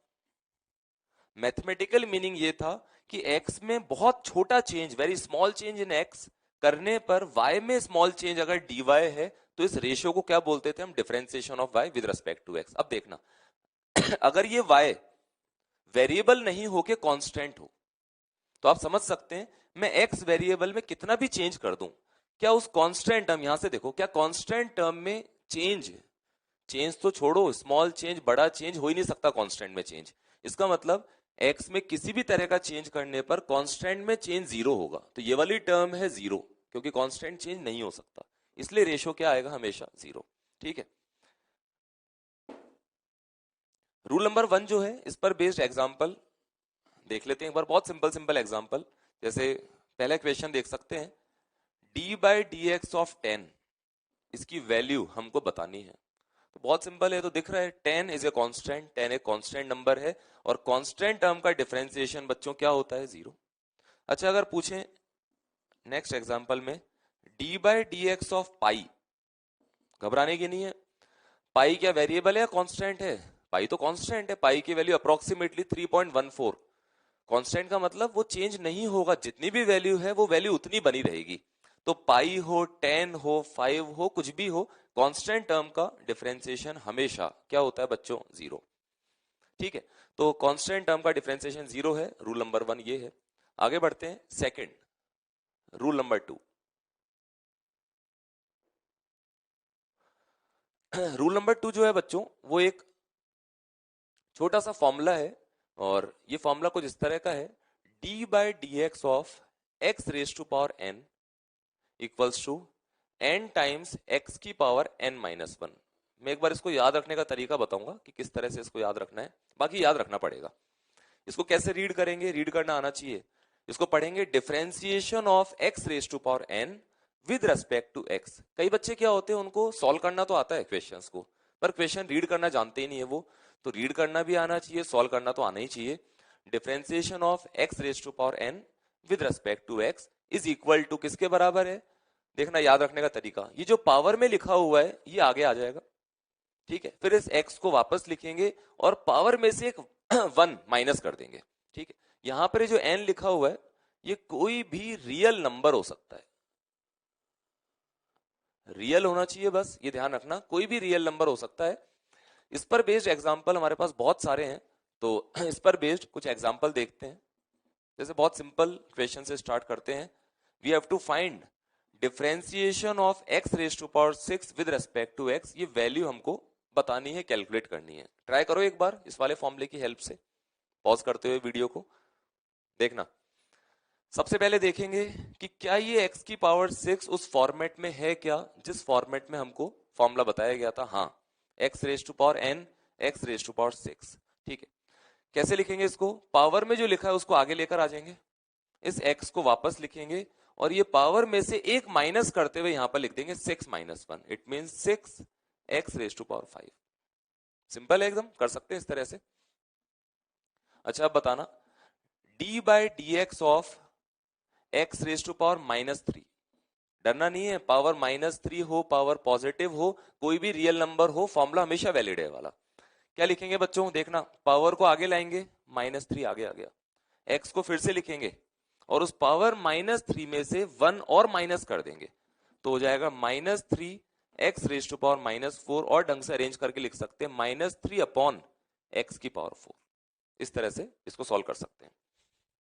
मैथमेटिकल मीनिंग ये था कि x में बहुत छोटा change, very small change in x करने पर y में स्मॉल चेंज अगर dy है, तो इस रेशियो को क्या बोलते थे हम? Differentiation of y with respect to x। अब देखना अगर ये y वेरिएबल नहीं होके कांस्टेंट हो, तो आप समझ सकते हैं मैं x वेरिएबल में कितना भी चेंज कर दूं, क्या उस कांस्टेंट टर्म, यहां से देखो, क्या कांस्टेंट टर्म में चेंज, चेंज तो छोड़ो, स्मॉल चेंज बड़ा चेंज हो ही नहीं सकता कांस्टेंट में चेंज। इसका मतलब x में किसी भी तरह का चेंज करने पर कांस्टेंट में चेंज जीरो होगा, तो ये वाली टर्म है जीरो, क्योंकि कांस्टेंट चेंज नहीं हो सकता, इसलिए रेशियो क्या आएगा? हमेशा जीरो। ठीक है। रूल नंबर 1 जो है, इस पर बेस्ड एग्जांपल देख लेते हैं एक बार, बहुत सिंपल सिंपल एग्जांपल। जैसे पहला क्वेश्चन देख सकते हैं, D by D x of 10, इसकी वैल्यू हमको बतानी है। तो बहुत सिंपल है, तो दिख रहा है 10 इज ए कांस्टेंट, 10 एक कांस्टेंट नंबर है, और कांस्टेंट टर्म का डिफरेंशिएशन बच्चों क्या होता है? जीरो। अच्छा, अगर पूछें नेक्स्ट एग्जांपल में, D by D x of pi, घबराने की नहीं है, पाई क्या वेरिएबल है या कांस्टेंट है? पाई तो कांस्टेंट है, पाई की वैल्यू अप्रोक्सीमेटली 3.14। कांस्टेंट का मतलब वो चेंज नहीं होगा, जितनी भी वैल्यू है वो वैल्यू उतनी बनी रहेगी। तो पाई हो, 10 हो, 5 हो, कुछ भी हो, कांस्टेंट टर्म का डिफरेंशिएशन हमेशा क्या होता है बच्चों? जीरो। ठीक है, तो कांस्टेंट टर्म का डिफरेंशिएशन जीरो है, रूल नंबर 1 ये है। आगे बढ़ते हैं second, rule number 2। Rule number 2 जो है बच्चों, वो एक छोटा सा फॉर्मूला है, और ये फॉर्मूला कुछ इस तरह का है, D by D x of X raise to power N equals to N times X की पावर एन माइनस वन। मैं एक बार इसको याद रखने का तरीका बताऊंगा कि किस तरह से इसको याद रखना है, बाकी याद रखना पड़ेगा। इसको कैसे रीड करेंगे? रीड करना आना चाहिए। इसको पढ़ेंगे differentiation of X raise to power N with respect to X. कई बच्चे क्या होते हैं, उनको सॉल्व करना तो आता है क्वेश्चंस को, पर क्वेश्चन रीड करना जानते ही नहीं है वो, तो रीड करना भी आना चाहिए, सॉल्व करना तो आना ही चाहिए। Differentiation of X raise to power N with respect to X is equal to किसके बराबर है? देखना, याद रखने का तरीका, ये जो पावर में लिखा हुआ है ये आगे आ जाएगा। ठीक है, फिर इस x को वापस लिखेंगे और पावर में से एक 1 माइनस कर देंगे। ठीक है, यहां पर जो n लिखा हुआ है ये कोई भी रियल नंबर हो सकता है, रियल होना चाहिए, बस ये ध्यान रखना, कोई भी रियल नंबर हो सकता है। इस पर बेस्ड एग्जांपल हमारे पास बहुत सारे हैं, तो इस पर बेस्ड कुछ एग्जांपल देखते हैं। जैसे बहुत सिंपल क्वेश्चन से स्टार्ट करते हैं। We have to find differentiation of x raise to power 6 with respect to x, ये वैल्यू हमको बतानी है, कैलकुलेट करनी है। ट्राई करो एक बार इस वाले फॉर्मूले की हेल्प से, पॉज करते हुए वीडियो को देखना। सबसे पहले देखेंगे कि क्या ये x की पावर 6 उस फॉर्मेट में है क्या, जिस फॉर्मेट में हमको फॉर्मूला बताया गया था। हाँ, x raise to power n, x raise to power 6। ठीक है, कैसे लिखेंगे इसको? पावर में जो लिखा है उसको आगे लेकर आ जाएंगे, इस x को वापस लिखेंगे, और ये पावर में से एक माइनस करते हुए यहां पर लिख देंगे 6 minus 1, it mean 6 x raise to power 5। Simple है एकदम, कर सकते हैं इस तरह से। अच्छा, अब बताना, d by D x of x raise to power minus 3, डरना नहीं है, पावर माइनस 3 हो, पावर पॉजिटिव हो, कोई भी रियल नंबर हो, फॉर्मूला हमेशा वैलिड है वाला। क्या लिखेंगे बच्चों? देखना, पावर को आगे लाएंगे, माइनस 3 आगे आ गया, x को फिर से लिखेंगे, और उस पावर माइनस 3 में से 1 और माइनस कर देंगे, तो हो जाएगा minus 3 x raise to power minus 4, और ढंग से अरेंज करके लिख सकते हैं माइनस 3 अपॉन एक्स की पावर 4। इस तरह से इसको सॉल्व कर सकते हैं।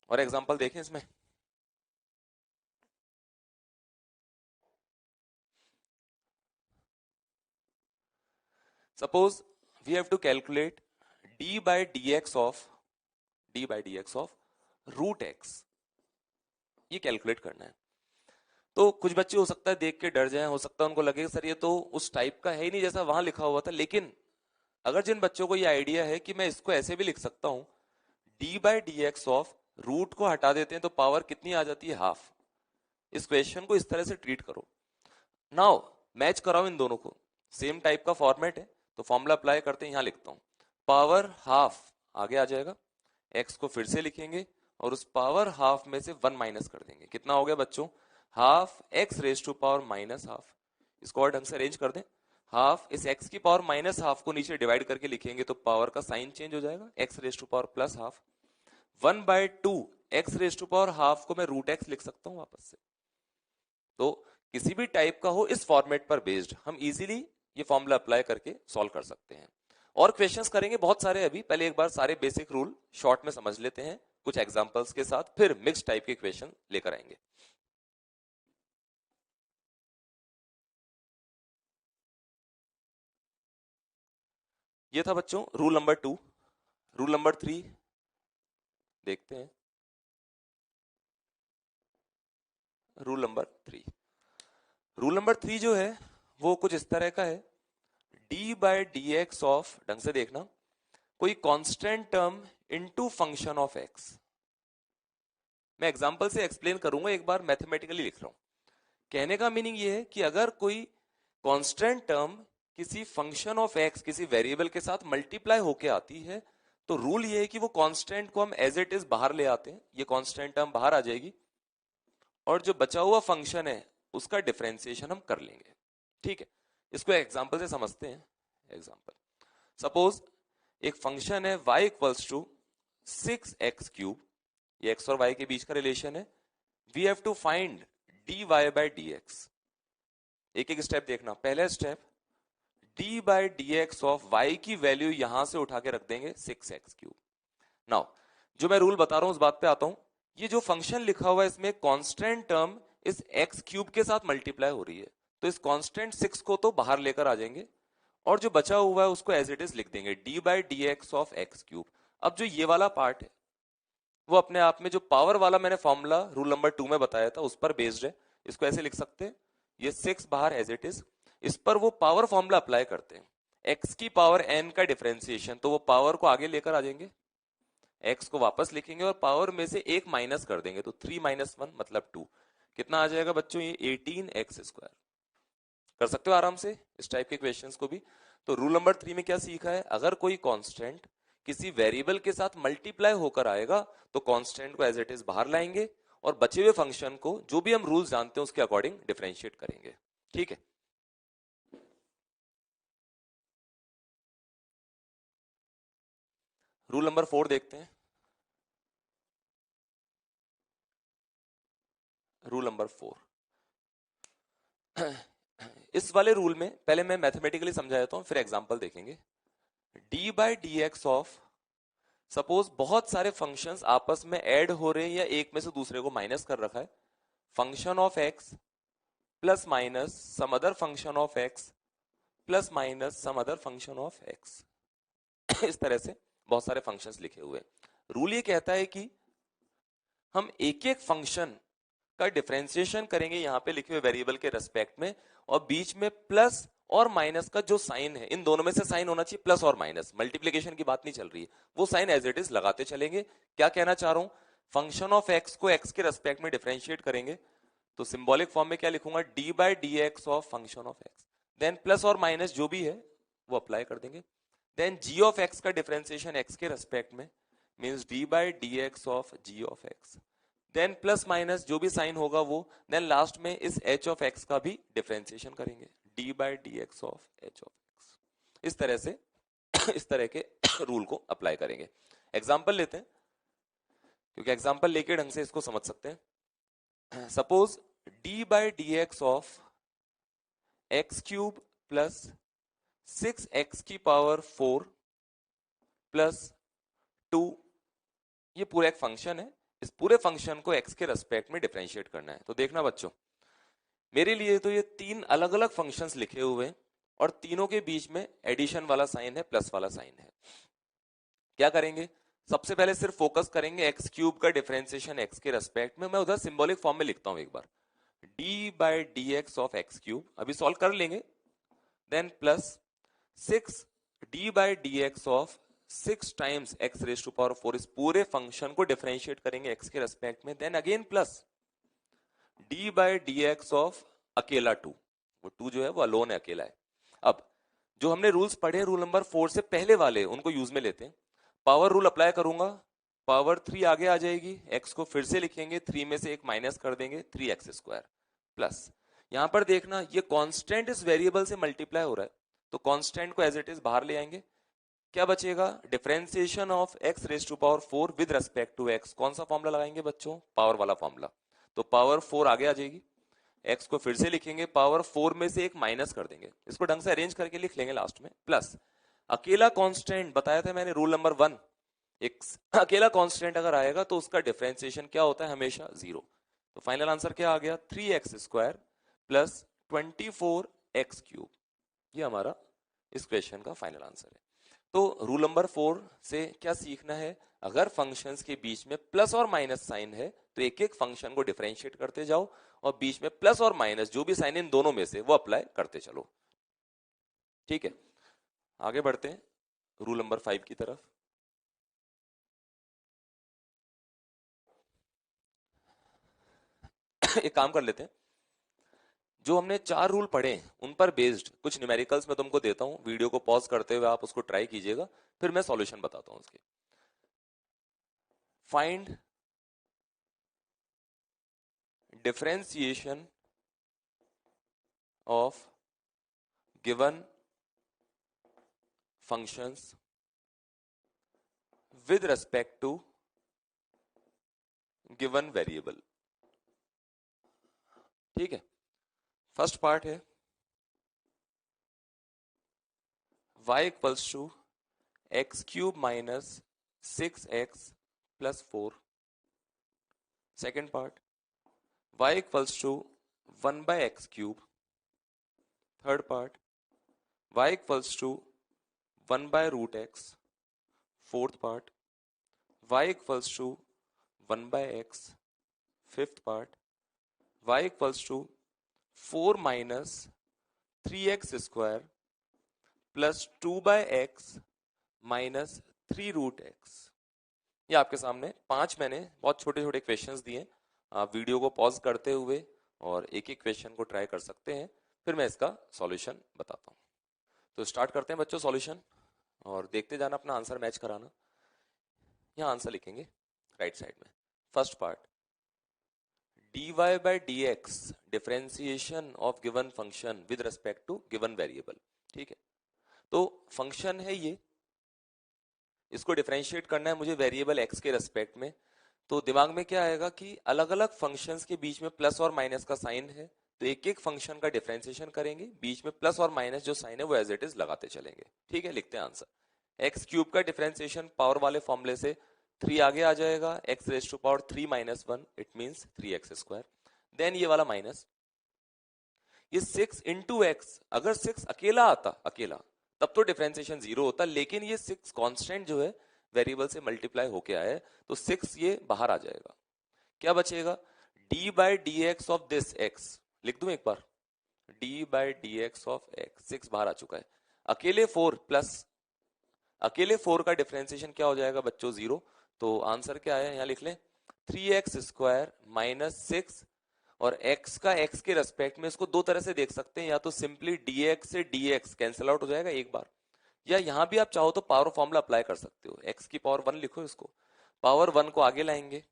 और एग्जांपल देखें इसमें, suppose we have to calculate d by D x of root x, ये कैलकुलेट करना है। तो कुछ बच्चे हो सकता है देख के डर जाएं, हो सकता है उनको लगे सर ये तो उस टाइप का है ही नहीं जैसा वहां लिखा हुआ था, लेकिन अगर जिन बच्चों को ये आइडिया है कि मैं इसको ऐसे भी लिख सकता हूं, d by D x of, root को हटा देते हैं तो पावर कितनी आ जाती है? हाफ। इस क्वेश्चन को इस तरह से ट्रीट करो। नाउ मैच कराओ इन दोनों को, सेम टाइप का फॉर्मेट है, तो फॉर्मूला अप्लाई करते हैं, यहां लिखता हूं, पावर हाफ आगे आ जाएगा, x को फिर से लिखेंगे और उस पावर हाफ में से 1 माइनस कर देंगे। कितना हो गया बच्चों? Half x raise to power minus half. इसको और ढंग से अरेंज कर दें। हाफ इस एक्स की पावर माइनस हाफ को नीचे डिवाइड करके लिखेंगे तो पावर का साइन चेंज हो जाएगा, x raise to power plus half. 1/2 x raise to power half को मैं रूट एक्स लिख सकता हूं वापस से। तो किसी भी टाइप का हो इस फॉर्मेट पर बेस्ड हम इजीली ये फॉर्मूला अप्लाई करके सॉल्व कर सकते हैं। और क्वेश्चंस करेंगे बहुत सारे अभी, पहले एक बार सारे बेसिक रूल शॉर्ट में समझ लेते हैं कुछ एग्जांपल्स के साथ, फिर मिक्स टाइप के क्वेश्चन लेकर आएंगे। ये था बच्चों रूल नंबर 2। रूल नंबर 3 देखते हैं। रूल नंबर 3 जो है वो कुछ इस तरह का है। D by D x of, ढंग से देखना, कोई constant term into function of x. मैं एग्जांपल से एक्सप्लेन करूंगा, एक बार मैथमेटिकली लिख रहा हूं। कहने का मीनिंग ये है कि अगर कोई कांस्टेंट टर्म किसी फंक्शन ऑफ एक्स, किसी वेरिएबल के साथ मल्टीप्लाई होके आती है, तो रूल ये है कि वो कांस्टेंट को हम एज इट इज बाहर ले आते हैं, ये कांस्टेंट टर्म बाहर आ जाएगी और जो बचा हुआ फंक्शन है उसका डिफरेंशिएशन हम कर लेंगे। ठीक है, इसको एग्जांपल से समझते हैं। एग्जांपल, सपोज एक फंक्शन है y इक्वल्स टू 6x³, ये x और y के बीच का रिलेशन है। We have to find dy by dx। एक एक स्टेप देखना। पहला step, d by D x of y की वैल्यू यहां से उठा के रख देंगे 6x³। नाउ जो मैं रूल बता रहा हूं उस बात पे आता हूं। ये जो फंक्शन लिखा हुआ है इसमें कांस्टेंट टर्म इस x³ के साथ मल्टीप्लाई हो रही है, तो इस कांस्टेंट 6 को तो बाहर लेकर आ जाएंगे और जो बचा हुआ है उसको एज इट इज लिख देंगे D by D x of x³। अब जो ये वाला पार्ट है वो अपने आप में जो पावर वाला मैंने फॉर्मूला रूल नंबर 2 में बताया था उस पर बेस्ड है। इसको ऐसे लिख सकते हैं, ये 6 बाहर एज इट इज, इस पर वो पावर फॉर्मूला अप्लाई करते हैं। x की पावर n का डिफरेंशिएशन, तो वो पावर को आगे लेकर आ जाएंगे, x को वापस लिखेंगे और पावर में से एक माइनस कर देंगे, तो 3 - 1 मतलब 2। कितना आ जाएगा बच्चों? ये 18x²। कर सकते हो आराम से इस टाइप के क्वेश्चंस को भी। तो रूल नंबर 3 में क्या सीखा है? अगर कोई कांस्टेंट किसी वेरिएबल के साथ मल्टीप्लाई होकर आएगा तो कांस्टेंट को एज इट इज बाहर लाएंगे और बचे हुए फंक्शन को जो भी हम रूल्स जानते हैं उसके अकॉर्डिंग डिफरेंशिएट करेंगे। ठीक है, रूल नंबर 4 देखते हैं। रूल नंबर 4, इस वाले रूल में पहले मैं मैथमेटिकली समझा देता हूं फिर एग्जांपल देखेंगे। D by D x of, suppose बहुत सारे फंक्शंस आपस में ऐड हो रहे हैं या एक में से दूसरे को माइनस कर रखा है। Function of x plus minus some other function of x plus minus some other function of x. इस तरह से बहुत सारे फंक्शंस लिखे हुए। रूल ये कहता है कि हम एक एक फंक्शन का डिफरेंशिएशन करेंगे यहाँ पे लिखे हुए वेरिएबल के रेस्पेक्ट में, और बीच में प्लस और माइनस का जो साइन है, इन दोनों में से साइन होना चाहिए प्लस और माइनस, मल्टीप्लिकेशन की बात नहीं चल रही है, वो साइन एज इट इज लगाते चलेंगे। क्या कहना चाह रहा हूं? फंक्शन ऑफ एक्स को एक्स के रेस्पेक्ट में डिफरेंशिएट करेंगे तो सिंबॉलिक फॉर्म में क्या लिखूंगा? D by D x of function of x, then plus और माइनस जो भी है वो अप्लाई कर देंगे। देन जी ऑफ एक्स का डिफरेंशिएशन एक्स के रेस्पेक्ट में means d by D x of g of x, then plus minus जो भी साइन होगा वो, देन लास्ट में इस h ऑफ x का भी डिफरेंशिएशन करेंगे, d by D x of h of x। इस तरह से इस तरह के रूल को अप्लाई करेंगे। एग्जांपल लेते हैं क्योंकि एग्जांपल लेके ढंग से इसको समझ सकते हैं। Suppose d by D x of x³ plus 6x की पावर 4 प्लस 2, ये पूरा एक फंक्शन है। इस पूरे फंक्शन को x के रेस्पेक्ट में डिफरेंशिएट करना है। तो देखना बच्चों, मेरे लिए तो ये 3 अलग अलग फंक्शंस लिखे हुए हैं और तीनों के बीच में एडिशन वाला साइन है, प्लस वाला साइन है। क्या करेंगे? सबसे पहले सिर्फ फोकस करेंगे x³ का डिफरेंशिएशन x के रेस्पेक्ट में। मैं उधर सिंबॉलिक फॉर्म में लिखता हूं एक बार, d by D x of x³, अभी सॉल्व कर लेंगे, then plus 6 d by D x of 6 times x raise to power 4, इस पूरे फंक्शन को डिफरेंशिएट करेंगे x के रेस्पेक्ट में, then again plus d by D x of अकेला 2, वो 2 जो है वो अलोन है, अकेला है। अब जो हमने रूल्स पढ़े रूल नंबर 4 से पहले वाले उनको यूज में लेते हैं। पावर रूल अप्लाई करूंगा, पावर 3 आगे आ जाएगी, x को फिर से लिखेंगे, 3 में से एक माइनस कर देंगे, 3x² प्लस, यहां पर देखना ये कांस्टेंट इस वेरिएबल से मल्टीप्लाई हो रहा है, तो कांस्टेंट को एज इट इज बाहर ले आएंगे, क्या बचेगा, differentiation of x raise to power 4 with respect to x, कौन सा फॉर्मूला लगाएंगे बच्चों, पावर वाला फॉर्मूला, तो पावर 4 आगे आ जाएगी, x को फिर से लिखेंगे, पावर 4 में से एक माइनस कर देंगे, इसको ढंग से अरेंज करके लिख लेंगे लास्ट में, प्लस अकेला कांस्टेंट बताया था मैंने रूल नंबर 1, एक अकेला कांस्टेंट अगर आएगा तो उसका डिफरेंशिएशन क्या होता है, हमेशा 0, तो फाइनल आंसर क्या आ गया, 3x² प्लस 24x³, ये हमारा इस क्वेश्चन का फाइनल आंसर है। तो रूल नंबर 4 से क्या सीखना है, अगर फंक्शंस के बीच में प्लस और माइनस साइन है तो एक एक फंक्शन को डिफरेंशिएट करते जाओ और बीच में प्लस और माइनस जो भी साइन इन दोनों में से वो अप्लाई करते चलो, ठीक है। आगे बढ़ते हैं रूल नंबर 5 की तरफ। एक काम कर लेते हैं, जो हमने 4 रूल पढ़े उन पर बेस्ड कुछ न्यूमेरिकल्स मैं तुमको देता हूं, वीडियो को पॉज करते हुए आप उसको ट्राई कीजिएगा, फिर मैं सॉल्यूशन बताता हूं उसके। Find differentiation of given functions with respect to given variable, ठीक है। फर्स्ट पार्ट है y equals to x³ minus 6x plus 4, second part y equals to 1/x³, third part y equals to 1/√x, fourth part y equals to 1/x, fifth part y equals to 4 minus 3x² plus 2/x minus 3√x। ये आपके सामने 5 मैंने बहुत छोटे छोटे क्वेश्चंस दिए, आप वीडियो को पॉज करते हुए और एक एक क्वेश्चन को ट्राई कर सकते हैं, फिर मैं इसका सॉल्यूशन बताता हूँ। तो स्टार्ट करते हैं बच्चों सॉल्यूशन, और देखते जाना, अपना आंसर मैच कराना। यहाँ आंसर लिखेंगे राइट साइड में, first part dy by dx differentiation of given function with respect to given variable, ठीक है। तो फंक्शन है ये, इसको डिफरेंशिएट करना है मुझे वेरिएबल x के रेस्पेक्ट में, तो दिमाग में क्या आएगा कि अलग अलग फंक्शंस के बीच में प्लस और माइनस का साइन है, तो एक एक फंक्शन का डिफरेंशिएशन करेंगे, बीच में प्लस और माइनस जो साइन है वो एज इट इज लगाते चलेंगे, ठीक है। लिखते हैं आंसर, x³ का डिफरेंशिएशन पावर वाले फॉर्मूले से 3 आगे आ जाएगा, x raise to power 3 minus 1, it means 3x², then ये वाला माइनस, ये 6 इंटू एक्स, अगर 6 अकेला आता, अकेला, तब तो डिफरेंशिएशन 0 होता, लेकिन ये 6 कांस्टेंट जो है वेरिएबल से मल्टीप्लाई होके आया है, तो 6 ये बाहर आ जाएगा, क्या बचेगा, d by D x of this x, लिख दूं एक बार, d by D x of x, 6 बाहर आ चुका है, अकेले 4 प्लस अकेले 4 का डिफरेंशिएशन क्या हो जाएगा बच्चों, 0, तो आंसर क्या है यहाँ लिख लें, 3x² माइनस 6, और x का x के रेस्पेक्ट में इसको दो तरह से देख सकते हैं, या तो सिंपली dx से dx कैंसिल आउट हो जाएगा एक बार, या यहां भी आप चाहो तो पावर फॉर्मूला अप्लाई कर सकते हो, x की पावर 1 लिखो, इसको पावर 1 को आगे लाएंगे,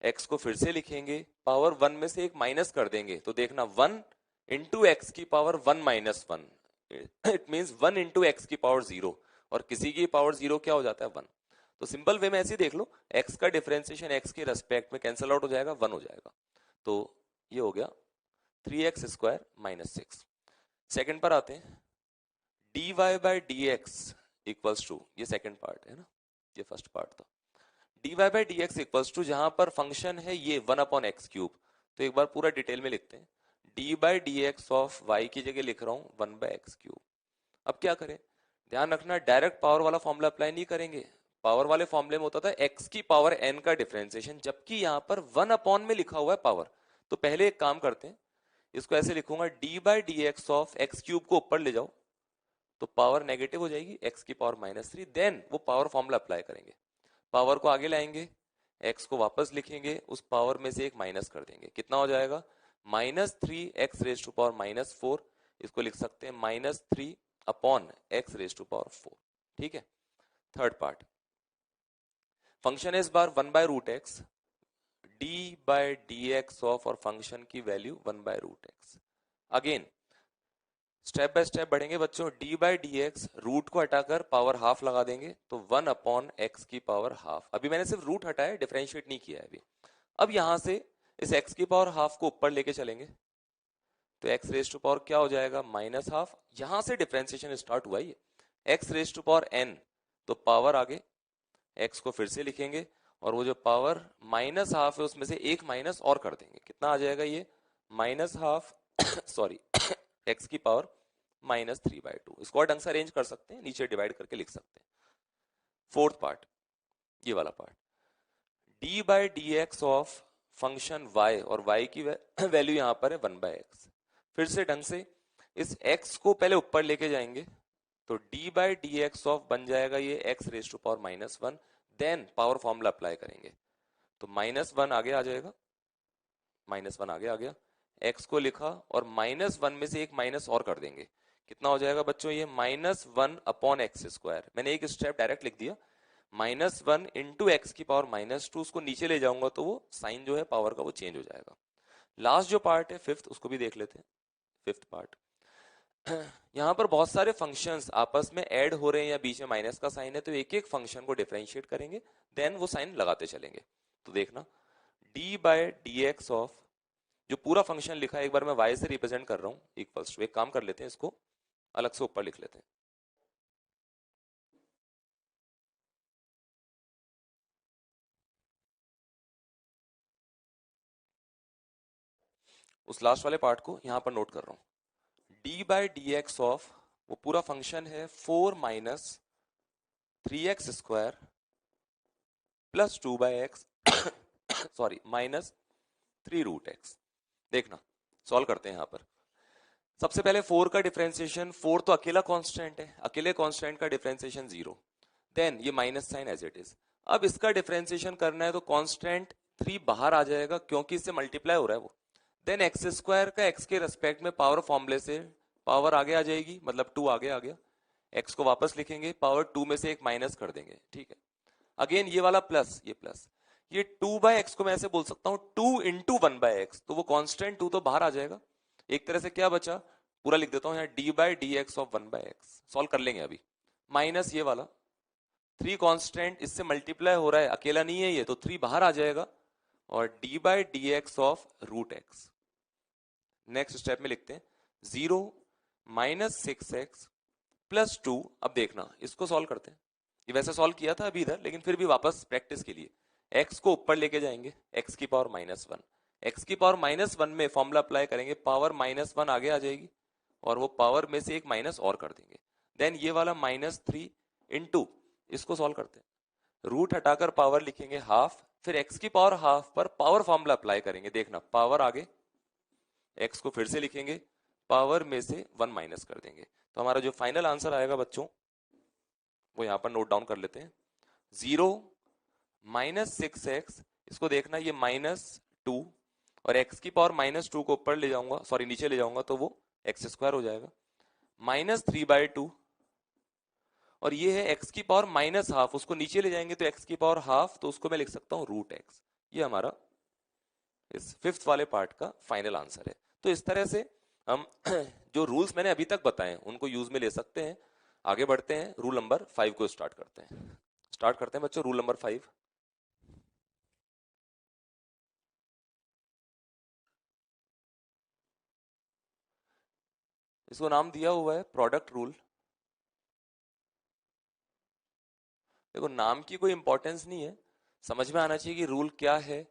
x को फिर से लिखेंगे, पावर 1 में से एक माइनस कर देंगे, तो देखना 1 इंटू एक्स की power 1 minus 1, it means 1 into x की पावर 0, और किसी की पावर 0 क्या हो जाता है 1, तो सिंपल वे में ऐसे देख लो, x का डिफरेंशिएशन x के रेस्पेक्ट में कैंसिल आउट हो जाएगा, 1 हो जाएगा, तो ये हो गया 3x² माइनस 6। सेकेंड पर आते हैं, dy by D x equals to, ये सेकेंड पार्ट है ना, ये फर्स्ट पार्ट था, dy by D x equals to, जहां पर फंक्शन है ये 1/x³, तो एक बार पूरा डिटेल में लिखते हैं, d by D x of y की जगह लिख रहा हूं 1/x³। अब क्या करें, ध्यान रखना डायरेक्ट पावर वाला फॉर्मूला अप्लाई नहीं करेंगे, पावर वाले फॉर्मूले में होता था x की पावर n का डिफरेंशिएशन, जबकि यहां पर 1 में लिखा हुआ है पावर, तो पहले एक काम करते हैं, इसको ऐसे लिखूंगा, d by D x of x³ को ऊपर ले जाओ, तो पावर नेगेटिव हो जाएगी, x की पावर -3, देन वो पावर फॉर्मूला अप्लाई करेंगे, पावर को आगे लाएंगे, x को वापस लिखेंगे, उस पावर में से एक माइनस कर देंगे, कितना हो जाएगा, -3x रेज टू पावर -4, इसको लिख सकते हैं -3 upon x raise to power 4, ठीक है। थर्ड पार्ट, फंक्शन है इस बार 1/√x, d/dx ऑफ और फंक्शन की value 1/√x। Again step by step बढ़ेंगे बच्चों। d/dx रूट को हटाकर पावर हाफ लगा देंगे तो 1/x की पावर हाफ। अभी मैंने सिर्फ रूट हटाया, डिफरेंशिएट नहीं किया है अभी। अब यहां से इस x की पावर हाफ को ऊपर लेके चलेंगे तो x रेज टू पावर क्या हो जाएगा, -हाफ। यहां से डिफरेंशिएशन स्टार्ट हुआ ही है। x raise to power n, तो पावर आगे x को फिर से लिखेंगे और वो जो पावर -हाफ है उसमें से एक माइनस और कर देंगे। कितना आ जाएगा ये, -हाफ सॉरी x की पावर -3/2। इसको और ढंग से अरेंज कर सकते हैं, नीचे डिवाइड करके लिख सकते हैं। फोर्थ पार्ट, ये वाला part, d/dx of function y, और y की वैल्यू यहां पर है 1/x। फिर से ढंग से इस x को पहले ऊपर लेके जाएंगे तो d/dx ऑफ बन जाएगा ये x raise to power -1। Then power formula apply करेंगे तो -1 आगे आ जाएगा, -1 आगे आ गया, x को लिखा और -1 में से एक माइनस और कर देंगे। कितना हो जाएगा बच्चों ये, -1/x²। मैंने एक स्टेप डायरेक्ट लिख दिया, -1 इंटू एक्स की पावर -2। उसको नीचे ले जाऊंगा तो वो साइन जो है पावर का वो चेंज हो जाएगा। लास्ट जो पार्ट है फिफ्थ, उसको भी देख लेते हैं। फिफ्थ पार्ट, यहां पर बहुत सारे फंक्शंस आपस में ऐड हो रहे हैं या बीच में माइनस का साइन है, तो एक एक फंक्शन को डिफरेंशिएट करेंगे, देन वो साइन लगाते चलेंगे। तो देखना d/dx ऑफ, जो पूरा फंक्शन लिखा है एक बार मैं y से रिप्रेजेंट कर रहा हूं, इक्वल्स टू, एक काम कर लेते हैं इसको अलग से ऊपर लिख लेते हैं। उस लास्ट वाले पार्ट को यहां पर नोट कर रहा हूं। d/dx ऑफ, वो पूरा फंक्शन है 4 - 3x² plus 2/x sorry -3√x। देखना सॉल्व करते हैं यहां पर। सबसे पहले 4 का डिफरेंशिएशन, 4 तो अकेला कांस्टेंट है, अकेले कांस्टेंट का डिफरेंशिएशन 0। देन ये minus sign as it is. अब इसका डिफरेंशिएशन करना है तो कांस्टेंट 3 बाहर आ जाएगा क्योंकि इससे मल्टीप्लाई हो रहा है वो। देन x² का x के रेस्पेक्ट में पावर फॉर्मूले से पावर आगे आ जाएगी, मतलब 2 आगे आ गया। x को वापस लिखेंगे, पावर 2 में से एक माइनस कर देंगे, ठीक है। अगेन ये वाला प्लस, ये प्लस, ये 2/x को मैं ऐसे बोल सकता हूं 2 इंटू 1/x, तो वो कांस्टेंट 2 तो बाहर आ जाएगा। एक तरह से क्या बचा, पूरा लिख देता हूं यहाँ, d/dx ऑफ 1/x। सॉल्व कर लेंगे अभी। माइनस ये वाला 3 कांस्टेंट इससे मल्टीप्लाई हो रहा है, अकेला नहीं है ये, तो 3 बाहर आ जाएगा, और d/dx of √x। Next step में लिखते हैं 0 - 6x प्लस 2। अब देखना इसको सॉल्व करते हैं, ये वैसे सॉल्व किया था अभी इधर, लेकिन फिर भी वापस प्रैक्टिस के लिए x को ऊपर लेके जाएंगे, x की पावर -1। x की पावर -1 में फॉर्मूला अप्लाई करेंगे, पावर -1 आगे आ जाएगी और वो पावर में से एक माइनस और कर देंगे। देन ये वाला -3 इंटू, इसको सॉल्व करते हैं, रूट हटाकर पावर लिखेंगे हाफ, फिर x की पावर हाफ पर पावर फॉर्मूला अप्लाई करेंगे। देखना पावर आगे, x को फिर से लिखेंगे, पावर में से 1 माइनस कर देंगे। तो हमारा जो फाइनल आंसर आएगा बच्चों वो यहां पर नोट डाउन कर लेते हैं, 0 - 6x, इसको देखना ये -2, और x की पावर -2 को ऊपर ले जाऊंगा, सॉरी नीचे ले जाऊंगा तो वो x² हो जाएगा, -3/2, और ये है x की पावर -हाफ, उसको नीचे ले जाएंगे तो x की पावर हाफ, तो उसको मैं लिख सकता हूं √x। ये हमारा इस फिफ्थ वाले पार्ट का फाइनल आंसर है। तो इस तरह से हम जो रूल्स मैंने अभी तक बताए उनको यूज में ले सकते हैं। आगे बढ़ते हैं, रूल नंबर 5 को स्टार्ट करते हैं। स्टार्ट करते हैं बच्चों रूल नंबर 5। इसको नाम दिया हुआ है प्रोडक्ट रूल। देखो नाम की कोई इंपॉर्टेंस नहीं है, समझ में आना चाहिए कि रूल क्या है।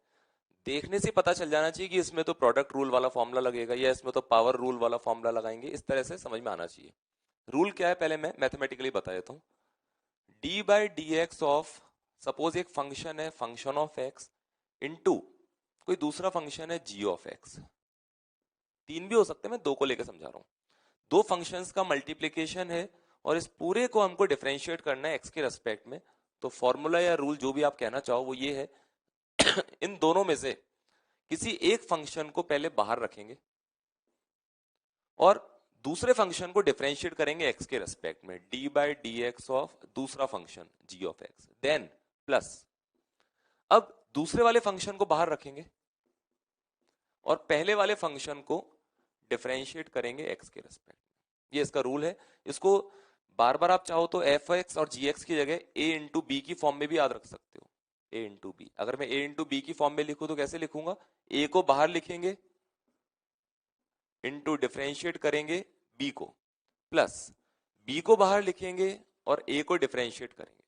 देखने से पता चल जाना चाहिए कि इसमें तो प्रोडक्ट रूल वाला फॉर्मूला लगेगा या इसमें तो पावर रूल वाला फॉर्मूला लगाएंगे, इस तरह से समझ में आना चाहिए। रूल क्या है पहले मैं मैथमेटिकली बता देता हूँ। d/dx ऑफ, सपोज एक फंक्शन है फंक्शन ऑफ x इनटू कोई दूसरा फंक्शन है g ऑफ x। तीन भी हो सकते हैं, मैं दो को लेकर समझा रहा हूं। दो फंक्शंस का मल्टीप्लीकेशन है और इस पूरे को हमको डिफरेंशिएट करना है x के रेस्पेक्ट में। तो फॉर्मूला या रूल जो भी आप कहना चाहो वो ये है इन दोनों में से किसी एक फंक्शन को पहले बाहर रखेंगे और दूसरे फंक्शन को डिफरेंशिएट करेंगे x के रेस्पेक्ट में, d/dx ऑफ दूसरा function g of x, then plus दूसरे वाले फंक्शन को बाहर रखेंगे और पहले वाले फंक्शन को डिफरेंशिएट करेंगे एक्स के रेस्पेक्ट में। ये इसका रूल है। इसको बार बार आप चाहो तो एफ एक्स और जी एक्स की जगह ए इंटू बी की फॉर्म में भी याद रख सकते हो। ए इंटू बी, अगर मैं ए इंटू बी की फॉर्म में लिखूं तो कैसे लिखूंगा? ए को बाहर लिखेंगे, इंटू डिफरेंशिएट करेंगे बी को, प्लस बी को बाहर लिखेंगे और ए को डिफरेंशिएट करेंगे।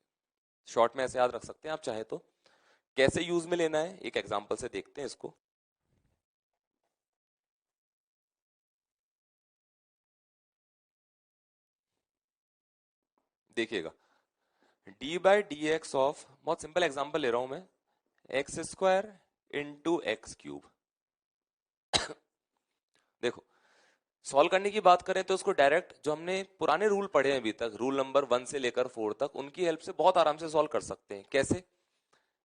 शॉर्ट में ऐसे याद रख सकते हैं आप चाहे तो। कैसे यूज में लेना है एक एग्जांपल से देखते हैं इसको। देखिएगा, D by D x of, बहुत सिंपल एग्जांपल ले रहा हूं मैं, x square into x cube. देखो, सॉल्व करने की बात करें तो उसको डायरेक्ट जो हमने पुराने रूल पढ़े हैं अभी तक, रूल नंबर 1 से लेकर 4 तक, उनकी हेल्प से बहुत आराम से सॉल्व कर सकते हैं। कैसे?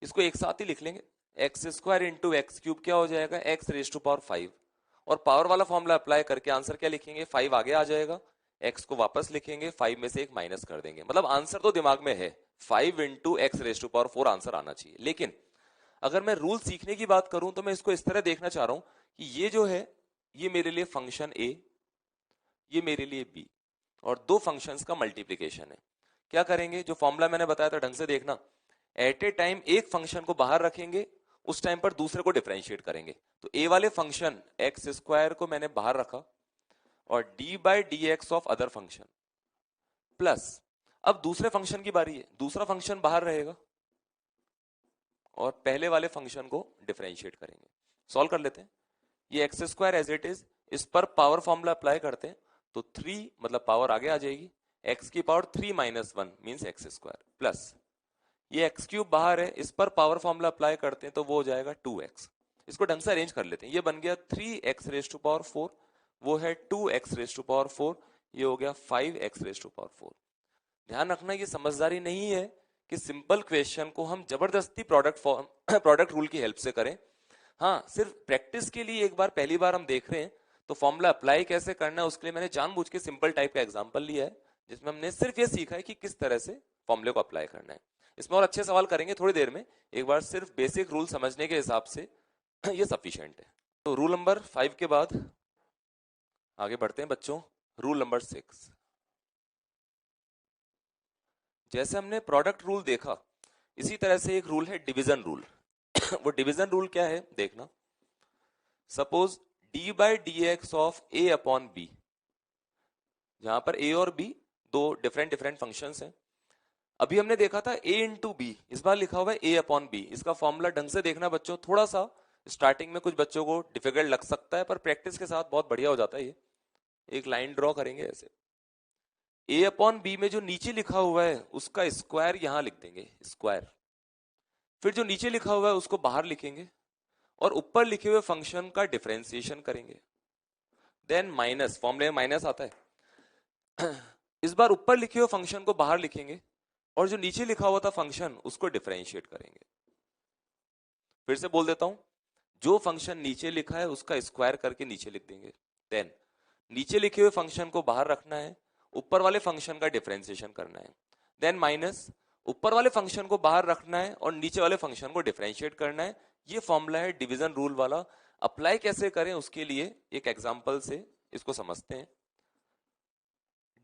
इसको एक साथ ही लिख लेंगे, x square into x cube क्या हो जाएगा? एक्स रेज टू पावर 5, और पावर वाला फॉर्मूला अप्लाई करके आंसर क्या लिखेंगे? 5 आगे आ जाएगा, एक्स को वापस लिखेंगे, 5 में से एक माइनस कर देंगे। मतलब आंसर तो दिमाग में है, 5 into x raise to power 4 answer आना चाहिए। लेकिन अगर मैं रूल सीखने की बात करूं तो मैं इसको इस तरह देखना चाह रहा हूं कि ये जो है, ये मेरे लिए फंक्शन ए, ये मेरे लिए बी, और दो फंक्शंस का मल्टीप्लिकेशन है। क्या करेंगे? जो फॉर्मूला मैंने बताया था ढंग से देखना, एट ए टाइम एक फंक्शन को बाहर रखेंगे, उस टाइम पर दूसरे को डिफरेंशिएट करेंगे। तो ए वाले फंक्शन एक्स स्क्वायर को मैंने बाहर रखा, और D by D x of other function, plus अब दूसरे फंक्शन की बारी है, दूसरा फंक्शन बाहर रहेगा और पहले वाले फंक्शन को डिफरेंशिएट करेंगे। सॉल्व कर लेते हैं। ये x square as it is, इस पर पावर फॉर्मूला अप्लाई करते हैं तो 3 मतलब पावर आगे आ जाएगी, एक्स की power 3 minus 1 means x square, plus ये एक्स क्यूब बाहर है, इस पर पावर फॉर्मूला अप्लाई करते हैं तो वो हो जाएगा 2x। इसको ढंग से अरेंज कर लेते हैं। ये बन गया 3x रेज टू पावर 4, वो है 2x रेज टू पावर 4, ये हो गया 5x रेज टू पावर 4। ध्यान रखना, ये समझदारी नहीं है कि सिंपल क्वेश्चन को हम जबरदस्ती प्रोडक्ट रूल की हेल्प से करें। हाँ, सिर्फ प्रैक्टिस के लिए एक बार, पहली बार हम देख रहे हैं तो फॉर्मूला अप्लाई कैसे करना है उसके लिए मैंने जानबूझ के सिंपल टाइप का एग्जांपल लिया है, जिसमें हमने सिर्फ ये सीखा है कि किस तरह से फॉर्मूले को अप्लाई करना है। इसमें और अच्छे सवाल करेंगे थोड़ी देर में, एक बार सिर्फ बेसिक रूल समझने के हिसाब से ये सफिशिएंट है। तो रूल नंबर 5 के बाद आगे बढ़ते हैं बच्चों, रूल नंबर 6। जैसे हमने प्रोडक्ट रूल देखा, इसी तरह से एक रूल है डिवीजन रूल। वो डिवीजन रूल क्या है देखना। Suppose d by D x of a upon b, जहां पर ए और बी दो डिफरेंट डिफरेंट फंक्शंस हैं। अभी हमने देखा था ए इंटू बी, इस बार लिखा हुआ है ए अपॉन बी। इसका फॉर्मूला ढंग से देखना बच्चों, थोड़ा सा स्टार्टिंग में कुछ बच्चों को डिफिकल्ट लग सकता है, पर प्रैक्टिस के साथ बहुत बढ़िया हो जाता है। ये एक लाइन ड्रॉ करेंगे ऐसे, ए अपॉन बी में जो नीचे लिखा हुआ है उसका स्क्वायर यहां लिख देंगे, स्क्वायर। फिर जो नीचे लिखा हुआ है उसको बाहर लिखेंगे और ऊपर लिखे हुए फंक्शन का डिफरेंशिएशन करेंगे। देन माइनस, फॉर्मूले में माइनस आता है। इस बार ऊपर लिखे हुए फंक्शन को बाहर लिखेंगे और जो नीचे लिखा हुआ था फंक्शन उसको डिफरेंशिएट करेंगे। फिर से बोल देता हूं, जो फंक्शन नीचे लिखा है उसका स्क्वायर करके नीचे लिख देंगे। देन नीचे लिखे हुए फंक्शन को बाहर रखना है, ऊपर वाले फंक्शन का डिफरेंशिएशन करना है। देन माइनस, ऊपर वाले फंक्शन को बाहर रखना है और नीचे वाले फंक्शन को डिफरेंशिएट करना है। ये फॉर्मूला है डिवीजन रूल वाला। अप्लाई कैसे करें उसके लिए एक एग्जांपल से इसको समझते हैं।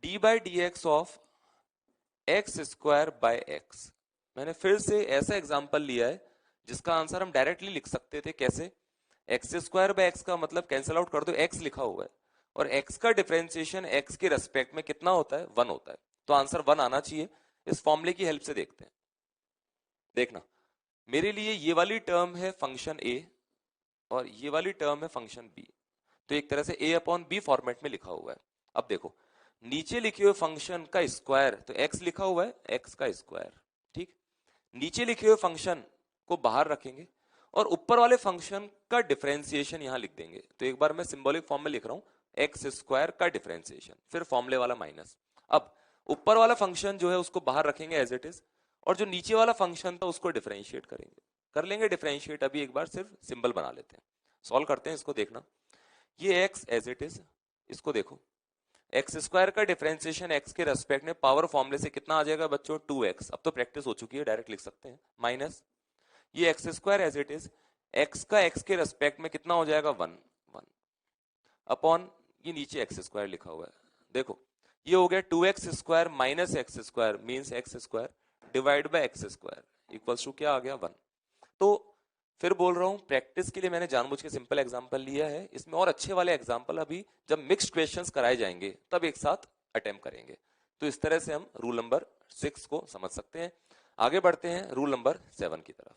D by D x of x square by x, मैंने फिर से ऐसा एग्जांपल लिया है जिसका आंसर हम डायरेक्टली लिख सकते थे। कैसे? एक्स स्क्वायर बाय एक्स का मतलब कैंसिल आउट कर दो, एक्स लिखा हुआ है और एक्स का डिफरेंशिएशन एक्स के रेस्पेक्ट में कितना होता है? 1 होता है, तो आंसर 1 आना चाहिए। इस फॉर्मूले की हेल्प से देखते हैं। देखना, मेरे लिए ये वाली टर्म है फंक्शन ए और ये वाली टर्म है फंक्शन बी, तो एक तरह से ए अपॉन बी फॉर्मेट में लिखा हुआ है। अब देखो, नीचे लिखे हुए फंक्शन का स्क्वायर, तो एक्स लिखा हुआ है, एक्स का स्क्वायर, ठीक। नीचे लिखे हुए फंक्शन को बाहर रखेंगे और ऊपर वाले फंक्शन का डिफरेंशिएशन यहां लिख देंगे। तो एक बार मैं सिंबॉलिक फॉर्म में लिख रहा हूं, एक्स स्क्वायर का डिफरेंशिएशन, फिर फॉर्मूले वाला माइनस। अब ऊपर वाला फंक्शन जो है उसको बाहर रखेंगे एज इट इज, और जो नीचे वाला फंक्शन था उसको डिफरेंशिएट करेंगे। कर लेंगे डिफरेंशिएट, अभी एक बार सिर्फ सिंबल बना लेते हैं। सॉल्व करते हैं इसको। देखना, ये एक्स एज इट इज, इसको देखो, एक्स स्क्वायर का डिफरेंशिएशन एक्स के रेस्पेक्ट में पावर फॉर्मूले से कितना आ जाएगा बच्चों? 2x। अब तो प्रैक्टिस हो चुकी है, डायरेक्ट लिख सकते हैं। माइनस ये x square as it is, x का एक्स के रेस्पेक्ट में कितना हो जाएगा 1 1 अपॉन ये नीचे एक्स स्क्वायर लिखा हुआ है, देखो ये हो गया 2x square minus x square means x square divide by x square equals to क्या आ गया 1। तो फिर बोल रहा हूं प्रैक्टिस के लिए मैंने जानबूझ के सिंपल एग्जांपल लिया है, इसमें और अच्छे वाले एग्जांपल अभी जब मिक्स्ड क्वेश्चंस कराए जाएंगे तब एक साथ अटेम्प्ट करेंगे। तो इस तरह से हम रूल नंबर 6 को समझ सकते हैं। आगे बढ़ते हैं रूल नंबर 7 की तरफ।